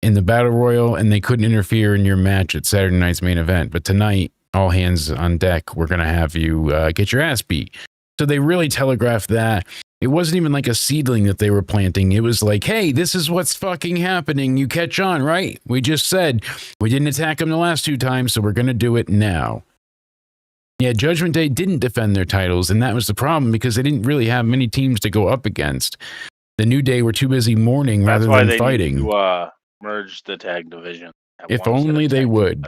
in the Battle Royal and they couldn't interfere in your match at Saturday night's main event. But tonight, all hands on deck, we're going to have you get your ass beat. So they really telegraphed that. It wasn't even like a seedling that they were planting. It was like, hey, this is what's fucking happening. You catch on, right? We just said we didn't attack them the last 2 times, so we're going to do it now. Yeah, Judgment Day didn't defend their titles, and that was the problem because they didn't really have many teams to go up against. The New Day were too busy mourning rather than fighting. Need to merge the tag division. If only they would.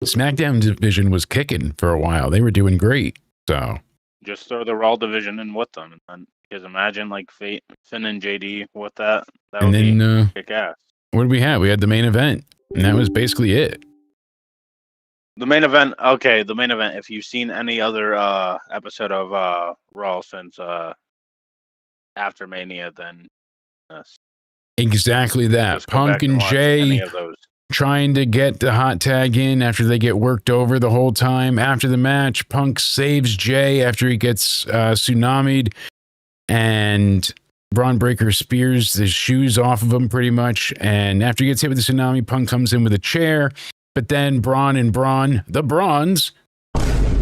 SmackDown division was kicking for a while. They were doing great. So just throw the Raw division in with them, and because imagine like Finn and JD with that. That would be kick ass. What did we have? We had the main event, and that was basically it. The main event, okay. The main event. If you've seen any other episode of Raw since after Mania, then exactly that. Punk and Jay trying to get the hot tag in after they get worked over the whole time. After the match, Punk saves Jay after he gets tsunami'd, and Braun Breaker spears his shoes off of him pretty much. And after he gets hit with the tsunami, Punk comes in with a chair. But then Braun, the Brawns,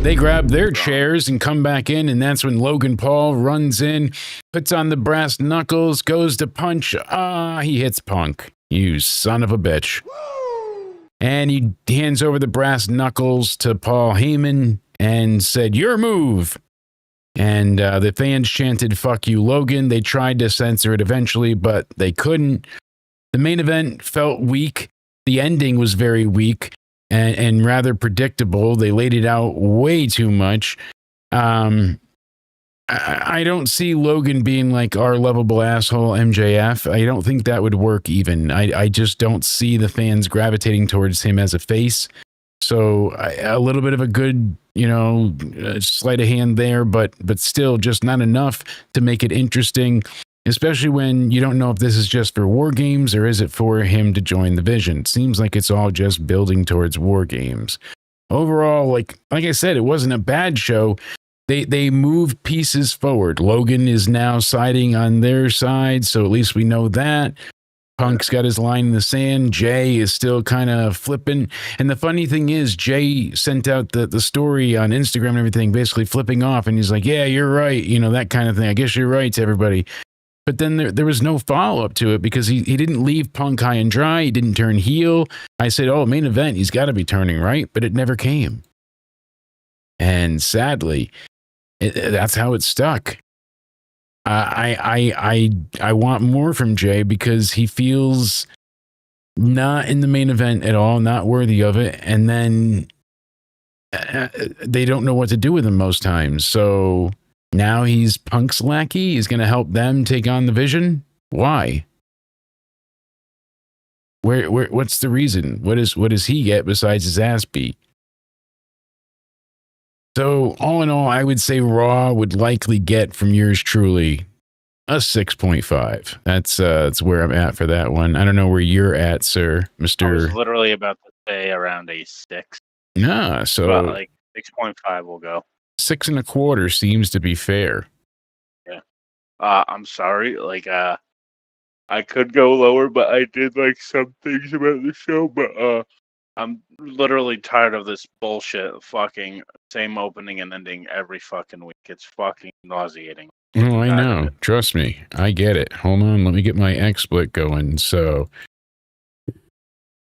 They grab their chairs and come back in, and that's when Logan Paul runs in, puts on the brass knuckles, goes to punch. He hits Punk. You son of a bitch. And he hands over the brass knuckles to Paul Heyman and said, "Your move." And the fans chanted, "Fuck you, Logan." They tried to censor it eventually, but they couldn't. The main event felt weak. The ending was very weak and rather predictable. They laid it out way too much. I don't see Logan being like our lovable asshole MJF. I don't think that would work even. I just don't see the fans gravitating towards him as a face. So a little bit of a good, sleight of hand there, but still just not enough to make it interesting, especially when you don't know if this is just for War Games or is it for him to join the Vision. It seems like it's all just building towards War Games. Overall, like I said, it wasn't a bad show. They moved pieces forward. Logan is now siding on their side, so at least we know that. Punk's got his line in the sand. Jay is still kind of flipping. And the funny thing is, Jay sent out the story on Instagram and everything, basically flipping off. And he's like, "Yeah, you're right." That kind of thing. "I guess you're right," to everybody. But then there was no follow-up to it because he didn't leave Punk high and dry. He didn't turn heel. I said, "Oh, main event, he's got to be turning, right?" But it never came. And sadly, that's how it stuck. I want more from Jay because he feels not in the main event at all, not worthy of it, and then they don't know what to do with him most times. So now he's Punk's lackey. He's going to help them take on the Vision. Why? What's the reason? What does he get besides his ass beat? So, all in all, I would say Raw would likely get from yours truly a 6.5. That's where I'm at for that one. I don't know where you're at, sir, Mr. I was literally about to say around a 6. Nah, so but like 6.5 will go. 6.25 seems to be fair. Yeah. I'm sorry. I could go lower, but I did like some things about the show, but I'm literally tired of this bullshit fucking same opening and ending every fucking week. It's fucking nauseating. Oh, I know. Trust me. I get it. Hold on. Let me get my XSplit going. So,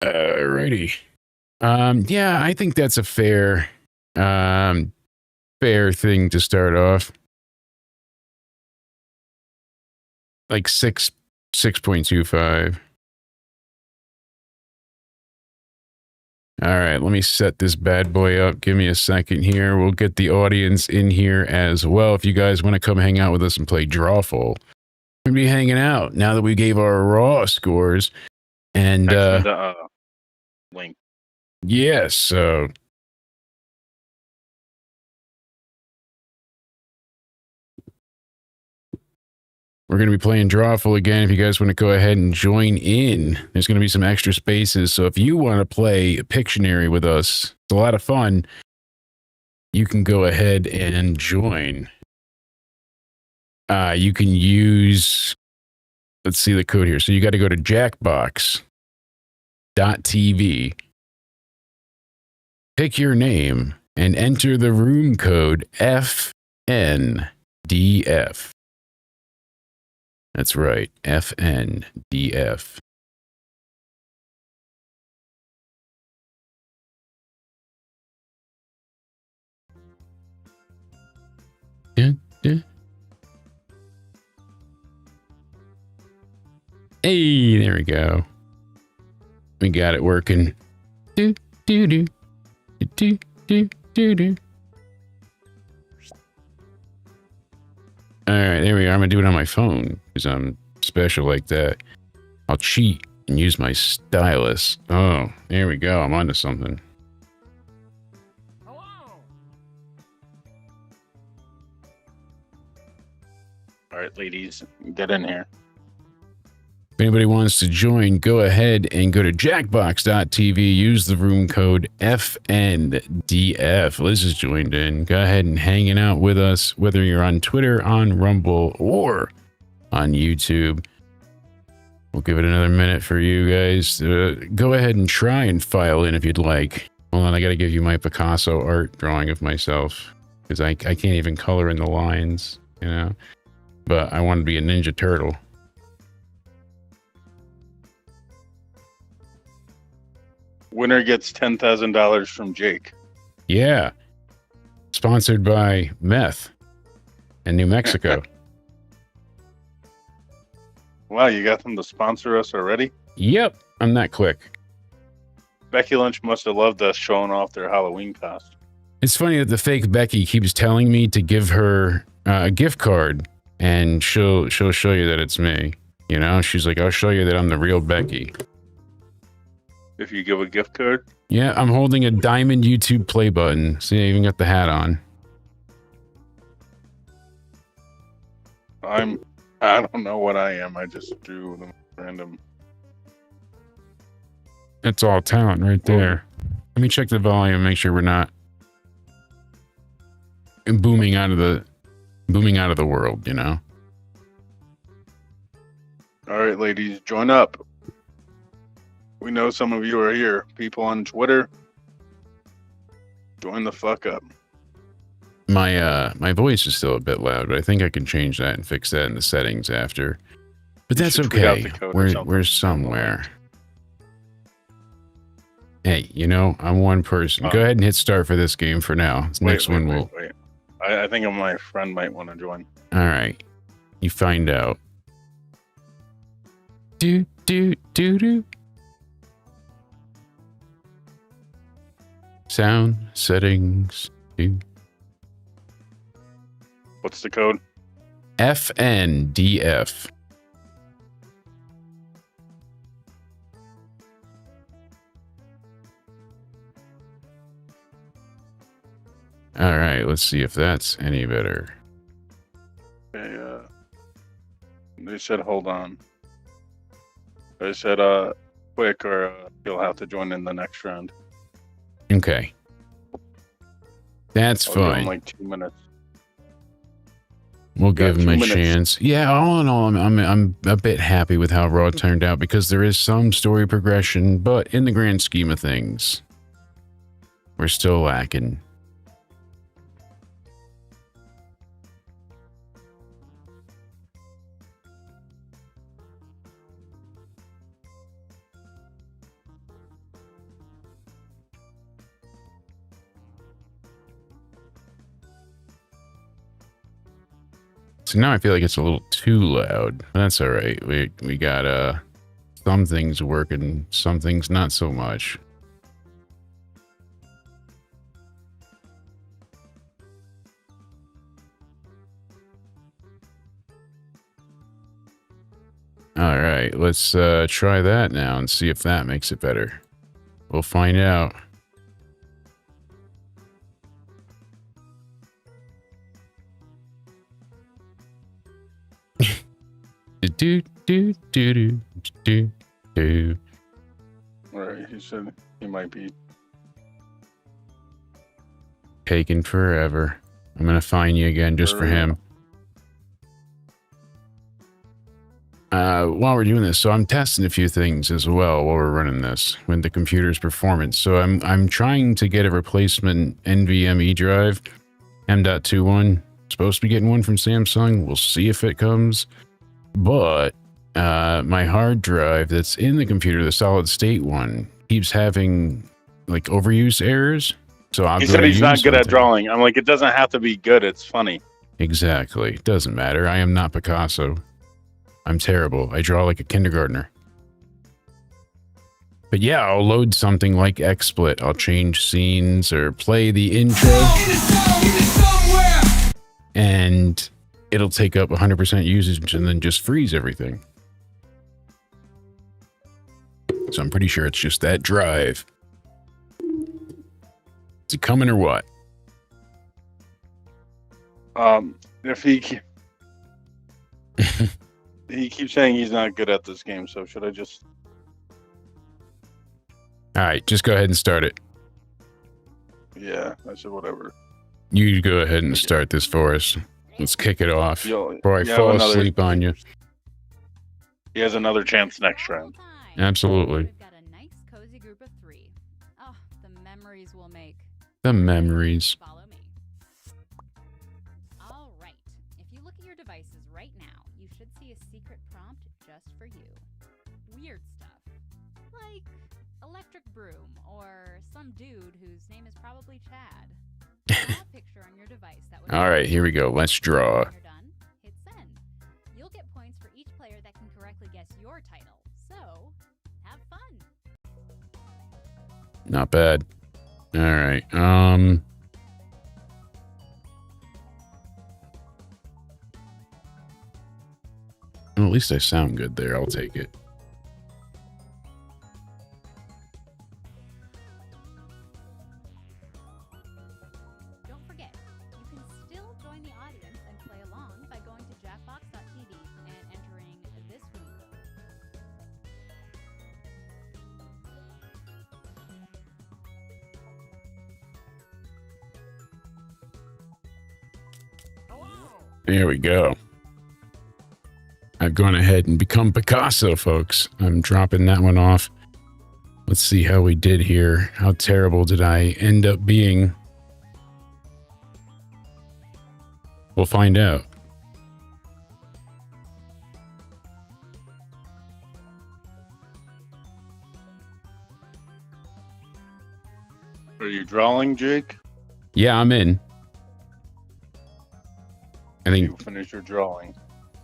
alrighty. Yeah, I think that's a fair thing to start off. Like 6.25. All right, let me set this bad boy up. Give me a second here. We'll get the audience in here as well. If you guys want to come hang out with us and play Drawful, we'll be hanging out now that we gave our Raw scores. And link. Yes, so we're going to be playing Drawful again. If you guys want to go ahead and join in, there's going to be some extra spaces. So if you want to play Pictionary with us, it's a lot of fun. You can go ahead and join. You can use, let's see the code here. So you got to go to jackbox.tv, pick your name, and enter the room code FNDF. That's right, FNDF. Yeah. Hey, there we go. We got it working. Do do do do do do do. All right, there we are. I'm going to do it on my phone because I'm special like that. I'll cheat and use my stylus. Oh, there we go. I'm onto something. Hello. All right, ladies, get in here. If anybody wants to join, go ahead and go to jackbox.tv. Use the room code FNDF. Liz has joined in. Go ahead and hanging out with us, whether you're on Twitter, on Rumble, or on YouTube. We'll give it another minute for you guys. Go ahead and try and file in if you'd like. Hold on, I got to give you my Picasso art drawing of myself because I can't even color in the lines, you know. But I want to be a Ninja Turtle. Winner gets $10,000 from Jake. Yeah. Sponsored by meth in New Mexico. Wow, you got them to sponsor us already? Yep, I'm that quick. Becky Lynch must have loved us showing off their Halloween costume. It's funny that the fake Becky keeps telling me to give her a gift card, and she'll show you that it's me. You know, she's like, I'll show you that I'm the real Becky. If you give a gift card? Yeah, I'm holding a diamond YouTube play button. See, I even got the hat on. I don't know what I am. I just drew them random. That's all talent right there. Let me check the volume, make sure we're not booming out of the world, you know. All right, ladies, join up. We know some of you are here. People on Twitter, join the fuck up. My voice is still a bit loud, but I think I can change that and fix that in the settings after. But that's okay. We're somewhere. Hey, you know, I'm one person. Go ahead and hit start for this game for now. Next one will. Wait. I think my friend might want to join. All right, you find out. Do. Sound settings. Do. What's the code? FNDF. All right, let's see if that's any better. Okay, they said hold on. They said quick or you'll have to join in the next round. Okay. That's I'll give fine. him like 2 minutes. We'll give him a chance. Yeah, all in all, I'm a bit happy with how Raw turned out because there is some story progression, but in the grand scheme of things, we're still lacking. So now I feel like it's a little too loud. That's all right. We got some things working, some things not so much. All right, let's try that now and see if that makes it better. We'll find out. Alright, he said he might be taking forever. I'm gonna find you again just for him. While we're doing this, so I'm testing a few things as well while we're running this with the computer's performance. So I'm trying to get a replacement NVMe drive, M.21. Supposed to be getting one from Samsung. We'll see if it comes. But my hard drive that's in the computer, the solid state one, keeps having like overuse errors. So he said he's not good at drawing. I'm like, it doesn't have to be good. It's funny. Exactly. It doesn't matter. I am not Picasso. I'm terrible. I draw like a kindergartner. But yeah, I'll load something like XSplit. I'll change scenes or play the intro. And it'll take up 100% usage and then just freeze everything. So I'm pretty sure it's just that drive. Is it coming or what? If he he keeps saying he's not good at this game, so should I just... All right, just go ahead and start it. Yeah, I said whatever. You go ahead and start this for us. Let's kick it off before I fall asleep on you. He has another chance next round. Absolutely. We've got a nice cozy group of 3. Oh, the memory memories we'll make. The memories. Follow me. All right. If you look at your devices right now, you should see a secret prompt just for you. Weird stuff. Like electric broom or some dude whose name is probably Chad. Draw a picture on your device that would All right, here we go. Let's draw. When you're done, hit send. You'll get points for each player that can correctly guess your title. So, have fun. Not bad. All right. Well, at least I sound good there. I'll take it. Don't forget, you can still join the audience and play along by going to jackbox.tv and entering this window. There we go. I've gone ahead and become Picasso, folks. I'm dropping that one off. Let's see how we did here. How terrible did I end up being? We'll find out. Are you drawing, Jake? Yeah, I'm in. I You think finish your drawing.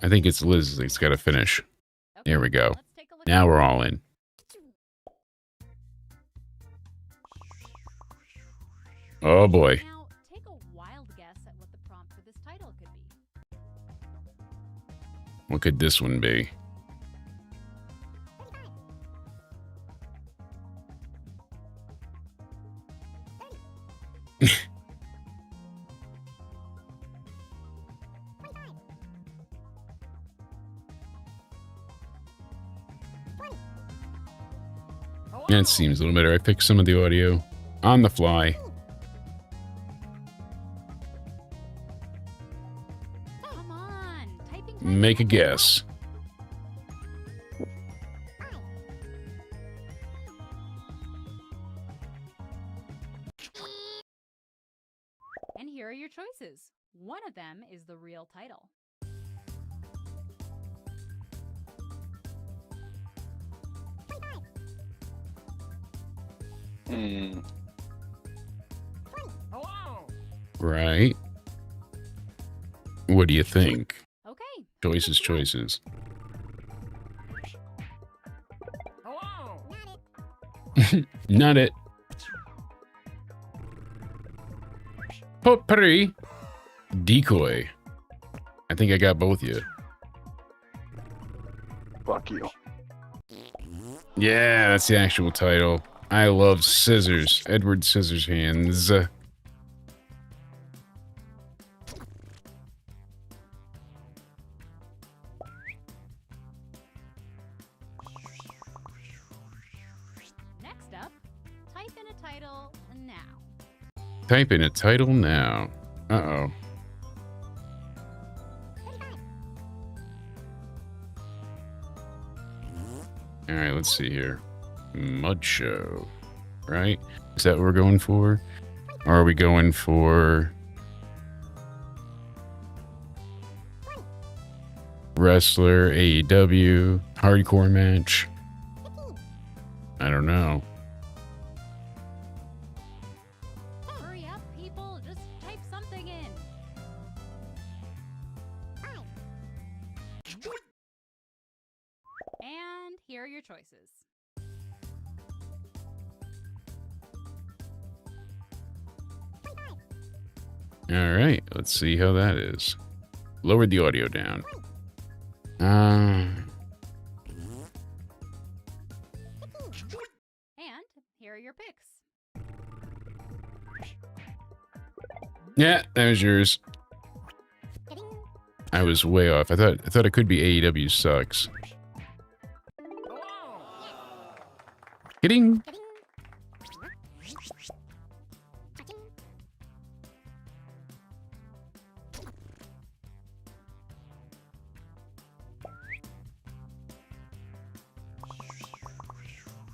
it's Liz that's got to finish. Okay, There we go. let's take a look Now at we're it. all in. Oh boy. Now, take a wild guess at what the prompt for this title could be. What could this one be? That seems a little better. I fixed some of the audio on the fly. Come on, typing Make a title. guess. And here are your choices. One of them is the real title. Hmm. Right. What do you think? Okay. Choices, choices. Not it. Potpourri. Decoy. I think I got both of you. Fuck you. Yeah, that's the actual title. I love scissors. Edward Scissorhands. Next up, type in a title now. Type in a title now. Uh-oh. All right, let's see here. Mud Show, right? Is that what we're going for? Or are we going for wrestler, AEW, hardcore match? I don't know. Hurry up, people. Just type something in. And here are your choices. All right, let's see how that is. Lowered the audio down. And here are your picks. Yeah, that was yours. I was way off. I thought it could be AEW sucks. Kidding.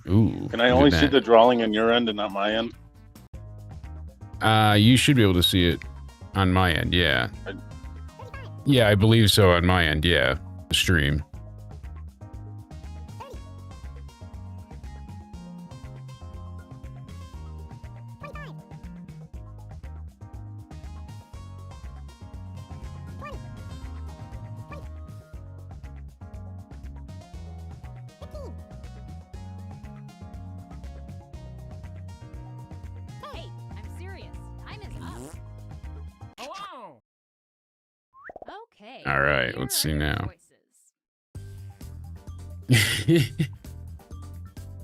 Ooh. Can I look at only see that. the drawing on your end and not my end? You should be able to see it on my end, yeah. Yeah, I believe so on my end, yeah. The stream. Hey, I'm serious. Time is up. Hello. Okay. All right, here let's are see your now. choices.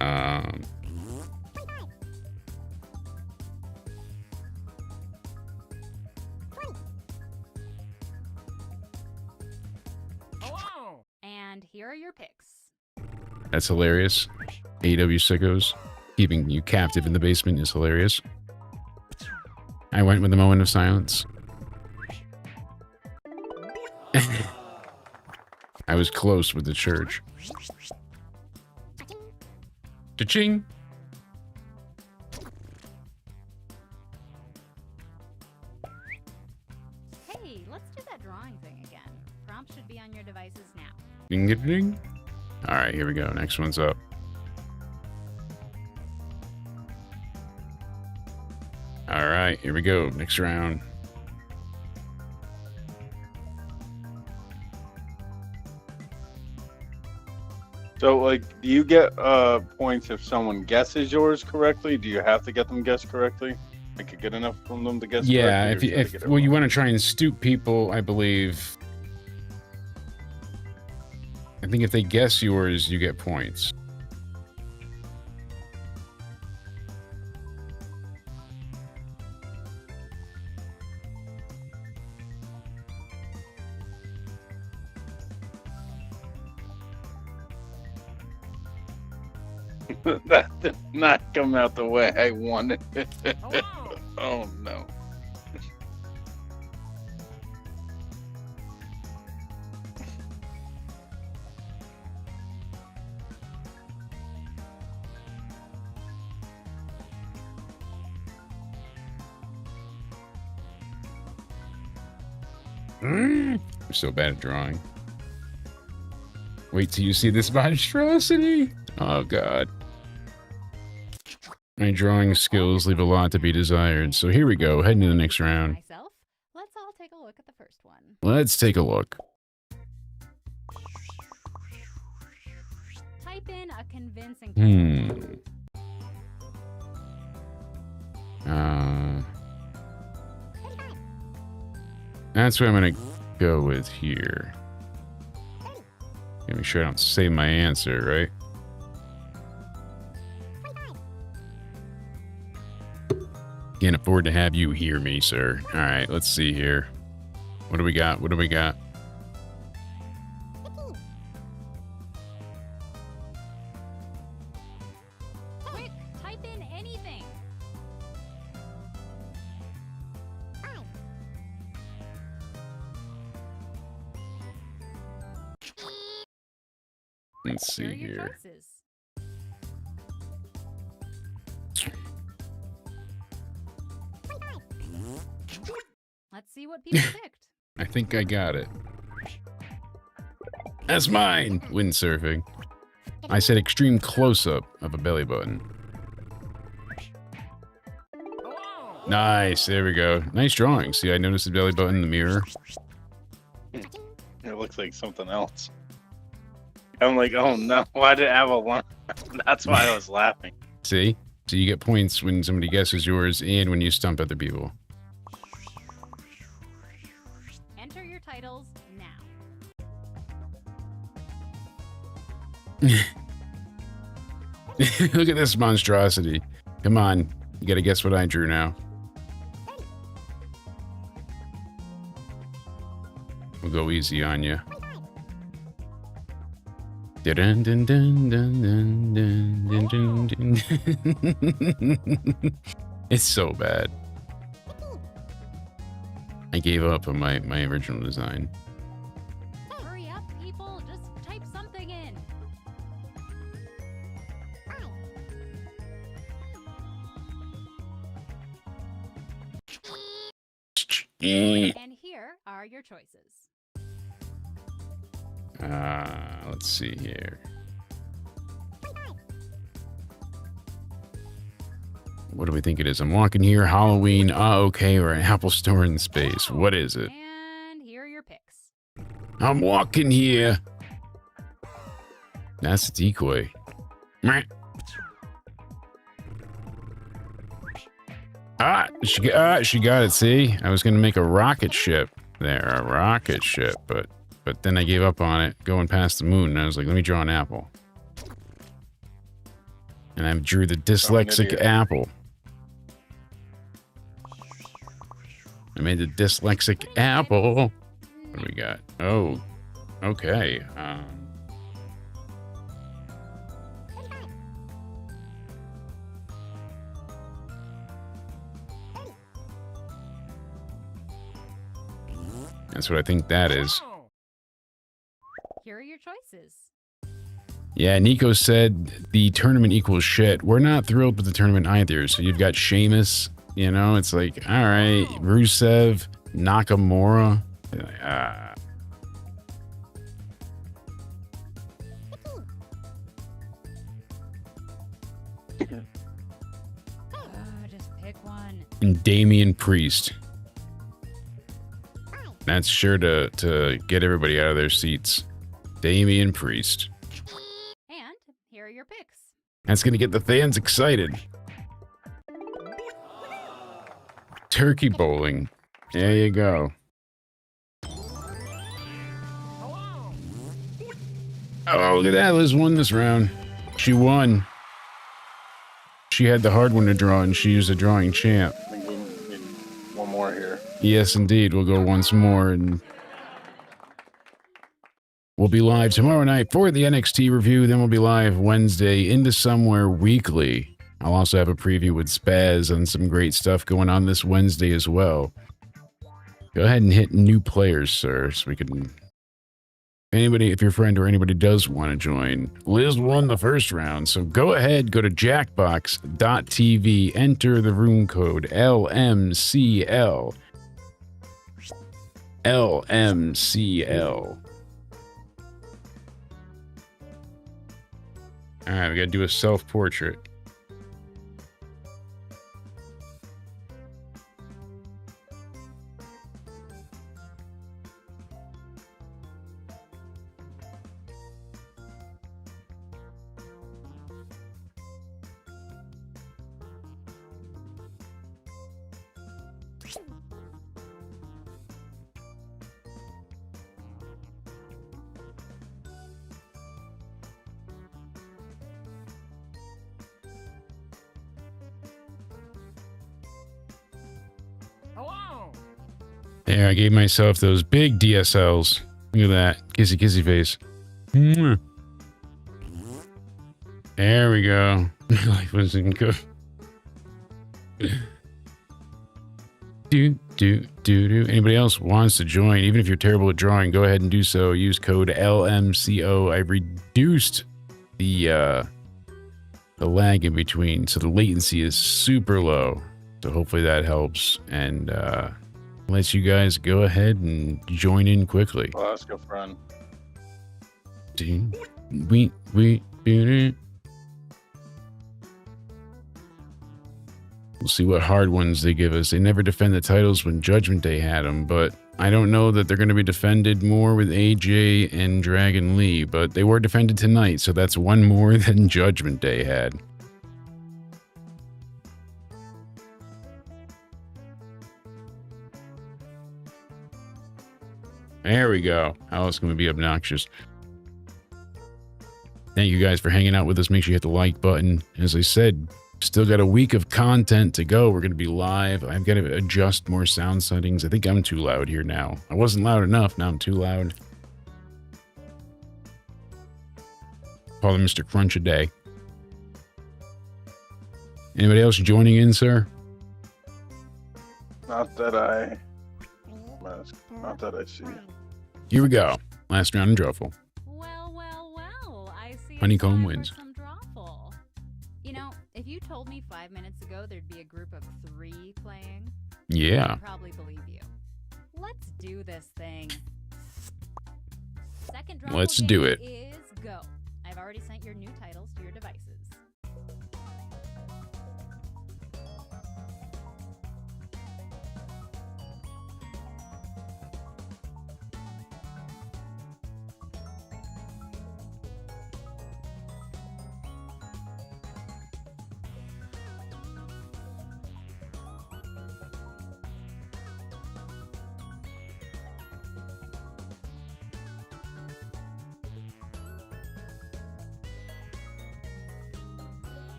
um, Hello. And here are your picks. that's hilarious. AW sickos. Keeping you captive in the basement is hilarious. I went with a moment of silence. I was close with the church. Cha-ching! Hey, let's do that drawing thing again. Prompts should be on your devices now. Ding-a-ding. All right, here we go. Next one's up. All right, here we go. Next round. So, like, do you get points if someone guesses yours correctly? Do you have to get them guessed correctly? Like, you get enough from them to guess Yeah, correctly? if well, you want to try and stoop people, I believe. I think if they guess yours, you get points. That did not come out the way I wanted it. Hello. Oh, no. I'm so bad at drawing. Wait till you see this monstrosity. Oh, God. My drawing skills leave a lot to be desired. So here we go. Heading to the next round. Myself, let's all take a look at the first one. Let's take a look. Type in a convincing That's what I'm gonna go with here. Make sure I don't say my answer, right? Can't afford to have you hear me, sir. All right, let's see here. What do we got? What do we got? Quick, type in anything. Let's Here see are your here. choices. Let's see what people picked. I think I got it. That's mine! Windsurfing. I said extreme close-up of a belly button. Hello. Nice, there we go. Nice drawing. See, I noticed the belly button in the mirror. It looks like something else. I'm like, oh no, why did it have a line? That's why I was laughing. See? So you get points when somebody guesses yours and when you stump other people. Enter your titles now. Look at this monstrosity. Come on, you gotta guess what I drew now. We'll go easy on you. It's so bad. I gave up on my original design. Hurry up, people. Just type something in. And here are your choices. Let's see here. What do we think it is? I'm walking here. Halloween. Okay. Or an Apple Store in space. What is it? And here are your picks. I'm walking here. That's a decoy. Meh. She got it. See, I was gonna make a rocket ship there, a rocket ship, but then I gave up on it, going past the moon. And I was like, let me draw an apple, and I drew the dyslexic apple. I made the dyslexic apple. What do we got? Oh, okay. That's what I think that is. Here are your choices. Yeah, Nico said the tournament equals shit. We're not thrilled with the tournament either. So you've got Sheamus, you know, it's like, all right, Rusev, Nakamura. Just pick one. And Damian Priest. That's sure to get everybody out of their seats. Damian Priest. And here are your picks. That's going to get the fans excited. Turkey bowling. There you go. Oh, look at that. Liz won this round. She won. She had the hard one to draw, and she used a drawing champ. I think we need one more here. Yes, indeed. We'll go once more, and we'll be live tomorrow night for the NXT review. Then we'll be live Wednesday into Somewhere Weekly. I'll also have a preview with Spaz and some great stuff going on this Wednesday as well. Go ahead and hit new players, sir, so we can... Anybody, if your friend or anybody does want to join, Liz won the first round, so go ahead, go to jackbox.tv, enter the room code LMCL. LMCL. All right, we got to do a self-portrait. Hello. There, I gave myself those big DSLs. Look at that. Kissy, kissy face. Mwah. There we go. Life wasn't good. Do. Anybody else wants to join? Even if you're terrible at drawing, go ahead and do so. Use code LMCO. I've reduced the lag in between, so the latency is super low. So hopefully that helps and lets you guys go ahead and join in quickly. Well, let's go, friend. We'll see what hard ones they give us. They never defend the titles when Judgment Day had them, but I don't know that they're going to be defended more with AJ and Dragon Lee, but they were defended tonight, so that's one more than Judgment Day had. There we go. How else can we be obnoxious? Thank you guys for hanging out with us. Make sure you hit the like button. As I said, still got a week of content to go. We're going to be live. I've got to adjust more sound settings. I think I'm too loud here now. I wasn't loud enough. Now I'm too loud. Call him Mr. Crunch a day. Anybody else joining in, sir? Not that I see. Here we go. Last round in Druffle. Well. I see. Honeycomb it's time wins. for some drawful. You know, if you told me 5 minutes ago there'd be a group of 3 playing, Yeah. I'd probably believe you. do this thing. Second draw Let's do it. is go. I've already sent your new titles to your devices.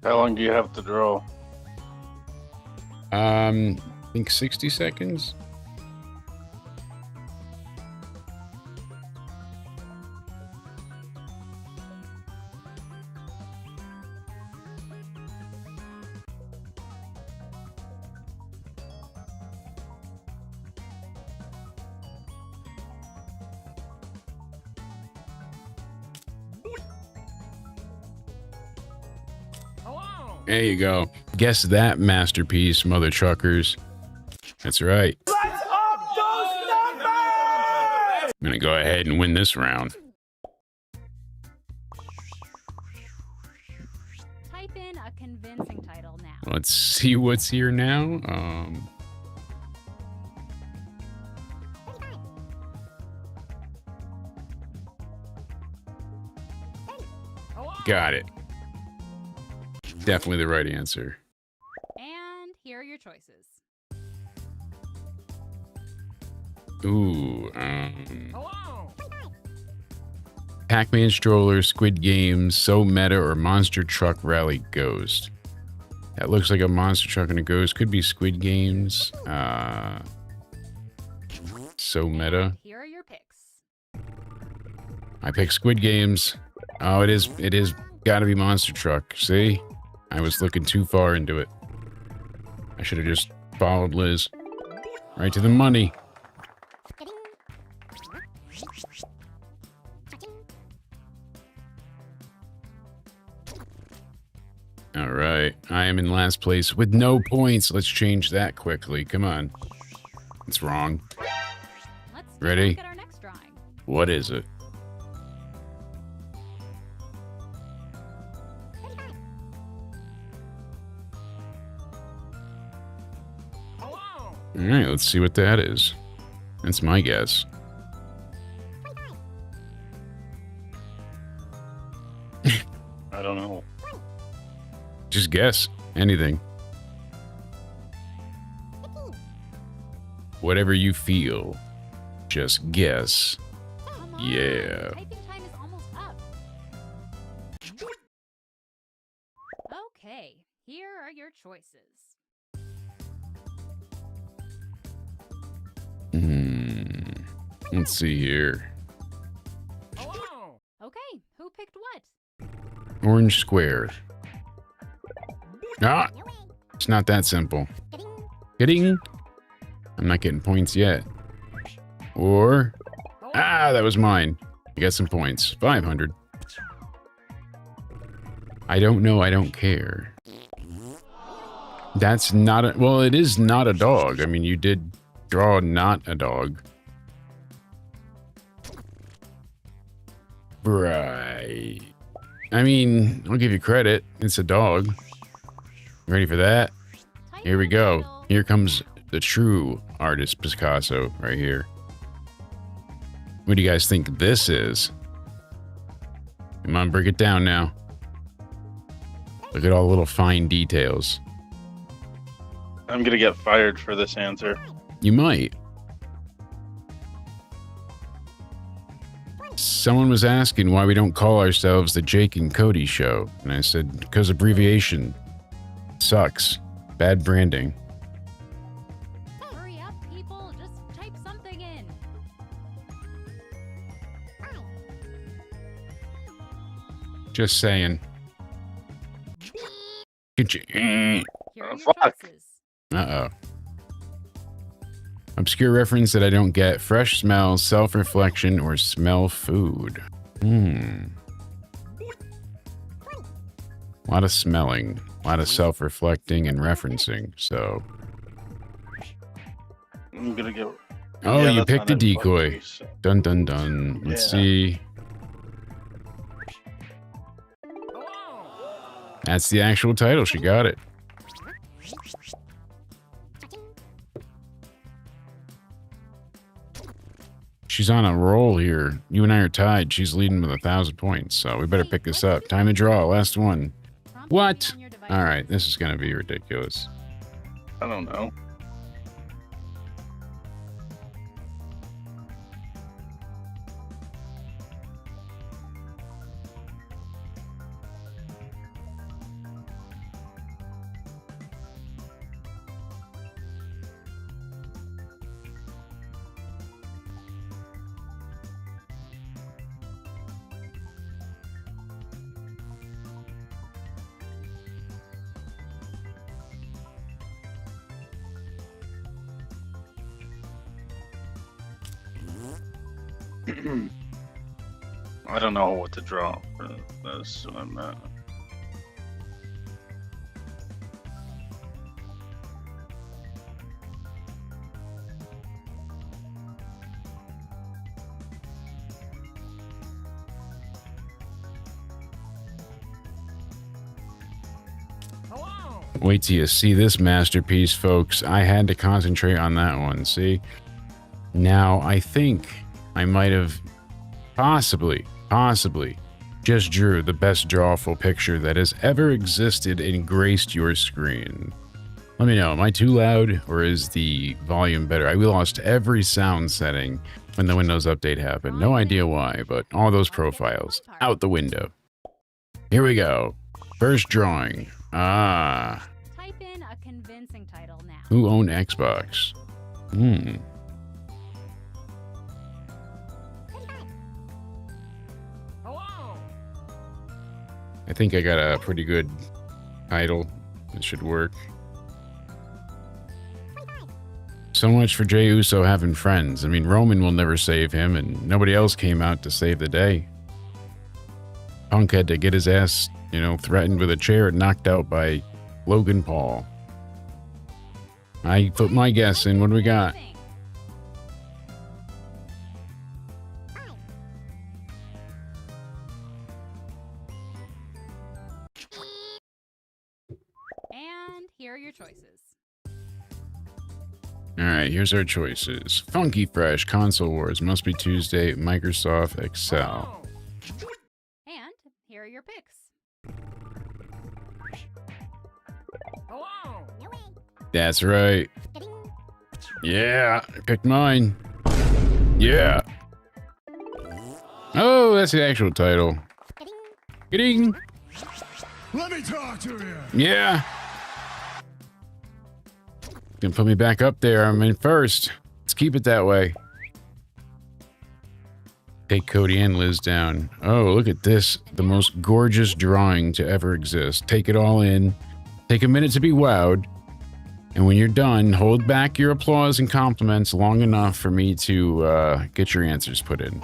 How long do you have to draw? I think 60 seconds. Hello. There you go. Guess that masterpiece, mother truckers. That's right. I'm gonna go ahead and win this round. Type in a convincing title now. Let's see what's here now. Hello. Got it. Definitely the right answer. And here are your choices. Ooh, Hello. Pac-Man Stroller, Squid Games, So Meta, or Monster Truck Rally Ghost. That looks like a monster truck and a ghost. Could be Squid Games. So Meta. And here are your picks. I picked Squid Games. Oh, it is gotta be Monster Truck. See? I was looking too far into it. I should have just followed Liz. Right to the money. All right. I am in last place with no points. Let's change that quickly. Come on. It's wrong. Let's take Ready? a look at our next drawing. What is it? Hello. All right, let's see what that is. That's my guess. I don't know. Just guess. Anything. Whatever you feel. Just guess. Come on. Yeah. Typing time is almost up. Okay, here are your choices. Let's see here. Hello. Okay, who picked what? Orange square. Ah! It's not that simple. Getting? I'm not getting points yet. Or... Ah, that was mine. I got some points. 500. I don't know, I don't care. That's not a... Well, it is not a dog. I mean, you did draw not a dog. Right. I mean, I'll give you credit. It's a dog. Ready for that? Type Here we the go. title. Here comes the true artist Picasso right here. What do you guys think this is? Come on, break it down now. Look at all the little fine details. I'm gonna get fired for this answer. You might. Someone was asking why we don't call ourselves the Jake and Cody Show. And I said, because abbreviation sucks. Bad branding. Hurry up, people. Just type something in. Just saying. Could you... Here are your Fuck. choices. Uh-oh. Obscure reference that I don't get. Fresh smell, self-reflection, or smell food. A lot of smelling, a lot of self-reflecting and referencing, so... I'm gonna go. Oh, Yeah, you that's picked a not influence decoy. me, so- Dun dun dun. Let's Yeah. see. That's the actual title. She got it. She's on a roll here. You and I are tied. She's leading with 1,000 points, so we better pick this up. Time to draw. Last one. What? All right, this is going to be ridiculous. I don't know. I don't know what to draw for this, so I'm not. Hello. Wait till you see this masterpiece, folks. I had to concentrate on that one, see? Now, I think I might have possibly just drew the best drawful picture that has ever existed and graced your screen. Let me know, am I too loud or is the volume better? We lost every sound setting when the Windows update happened. No idea why, but all those profiles out the window. Here we go. First drawing. Ah. Type in a convincing title now. Who owned Xbox? Hello. I think I got a pretty good title. It should work. So much for Jey Uso having friends. I mean, Roman will never save him, and nobody else came out to save the day. Punk had to get his ass, you know, threatened with a chair and knocked out by Logan Paul. I put my guess in. What do we got? And here are your choices. All right, here's our choices. Funky Fresh, Console Wars, Must Be Tuesday, Microsoft Excel. Hello. And here are your picks. Hello. That's right. Yeah, I picked mine. Yeah. Oh, that's the actual title. Ding. Let me talk to you. Yeah. Gonna put me back up there. I'm in first. Let's keep it that way. Take Cody and Liz down. Oh, look at this. The most gorgeous drawing to ever exist. Take it all in. Take a minute to be wowed. And when you're done, hold back your applause and compliments long enough for me to get your answers put in.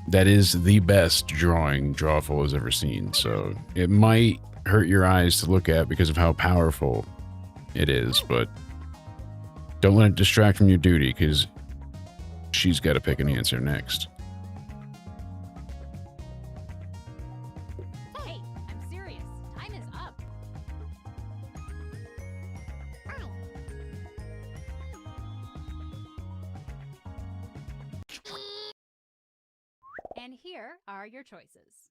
That is the best drawing Drawful has ever seen. So it might hurt your eyes to look at because of how powerful it is, but don't let it distract from your duty because she's got to pick an answer next. Hey, I'm serious. Time is up. And here are your choices.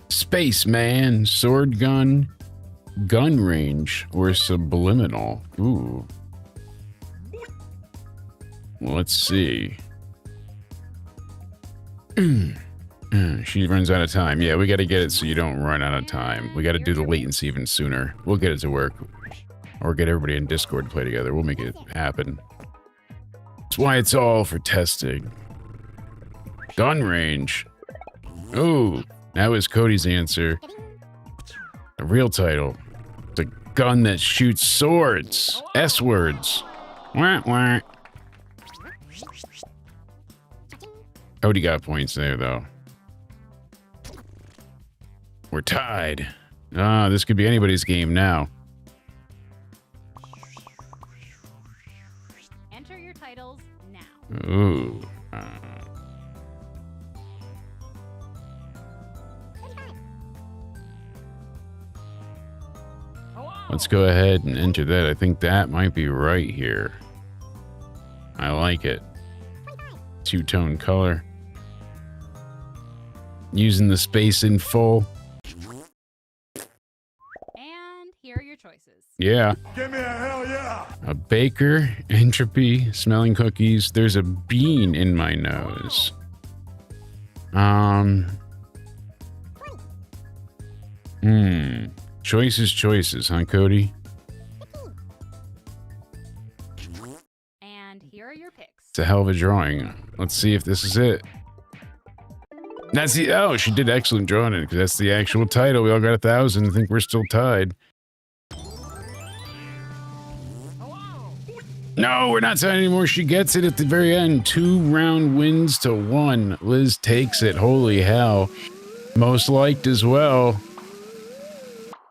Spaceman, sword gun, gun range, or subliminal. Ooh. Let's see. She runs out of time. Yeah, we got to get it so you don't run out of time. We got to do the latency even sooner. We'll get it to work. Or get everybody in Discord to play together. We'll make it happen. That's why it's all for testing. Gun range. Oh, that was Cody's answer. The real title. The gun that shoots swords. S-words. Wah, wah. Cody got points there, though. We're tied. Ah, this could be anybody's game now. Enter your titles now. Ooh. Let's go ahead and enter that. I think that might be right here. I like it. Two-tone color. Using the space in full. And here are your choices. Yeah. Give me a hell yeah! A baker, entropy, smelling cookies. There's a bean in my nose. Choices, huh, Cody? And here are your picks. It's a hell of a drawing. Let's see if this is it. That's the, oh, she did excellent drawing it, because that's the actual title. We all got 1,000. I think we're still tied. No, we're not tied anymore. She gets it at the very end. 2 round wins to 1. Liz takes it. Holy hell. Most liked as well.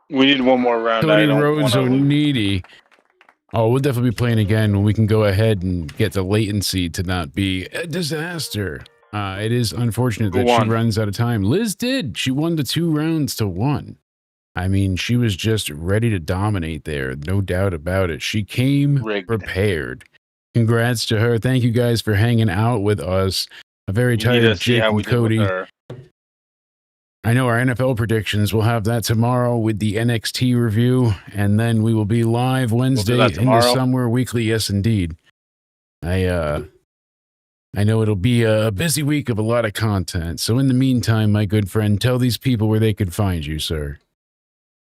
We need one more round. Cody Rose O'Needy. Oh, we'll definitely be playing again when we can go ahead and get the latency to not be a disaster. It is unfortunate that she runs out of time. Liz did. She won the 2 rounds to 1. I mean, she was just ready to dominate there. No doubt about it. She came prepared. Congrats to her. Thank you guys for hanging out with us. A very tired Jake and Cody. I know our NFL predictions. We'll have that tomorrow with the NXT review, and then we will be live Wednesday in the Somewhere Weekly. Yes, indeed. I know it'll be a busy week of a lot of content. So in the meantime, my good friend, tell these people where they could find you, sir.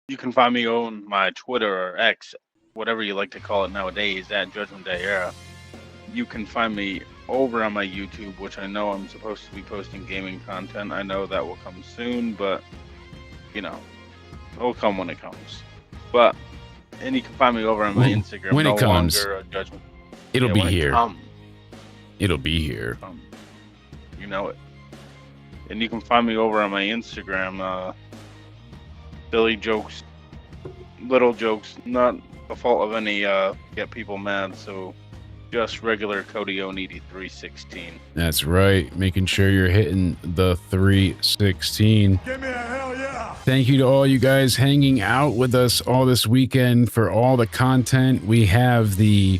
You can find me on my Twitter or X, whatever you like to call it nowadays, at Judgment Day Era. You can find me over on my YouTube, which I know I'm supposed to be posting gaming content. I know that will come soon, but, you know, it'll come when it comes. And you can find me over on my Instagram. When it comes, Judgment. It'll be here. It'll be here. You know it. And you can find me over on my Instagram, silly jokes, little jokes, not the fault of any get people mad, so just regular Cody O'Needy 316. That's right, making sure you're hitting the 316. Give me a hell yeah! Thank you to all you guys hanging out with us all this weekend for all the content. We have the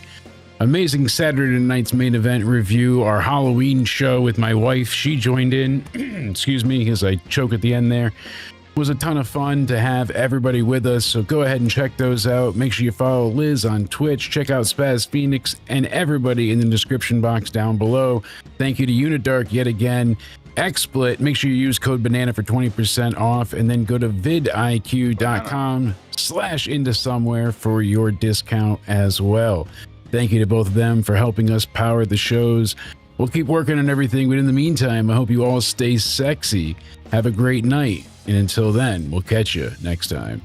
amazing Saturday night's main event review, our Halloween show with my wife. She joined in, excuse me, because I choke at the end there. It was a ton of fun to have everybody with us, so go ahead and check those out. Make sure you follow Liz on Twitch. Check out Spaz Phoenix and everybody in the description box down below. Thank you to Unidark yet again. XSplit, make sure you use code BANANA for 20% off, and then go to vidiq.com/intosomewhere for your discount as well. Thank you to both of them for helping us power the shows. We'll keep working on everything, but in the meantime, I hope you all stay sexy. Have a great night, and until then, we'll catch you next time.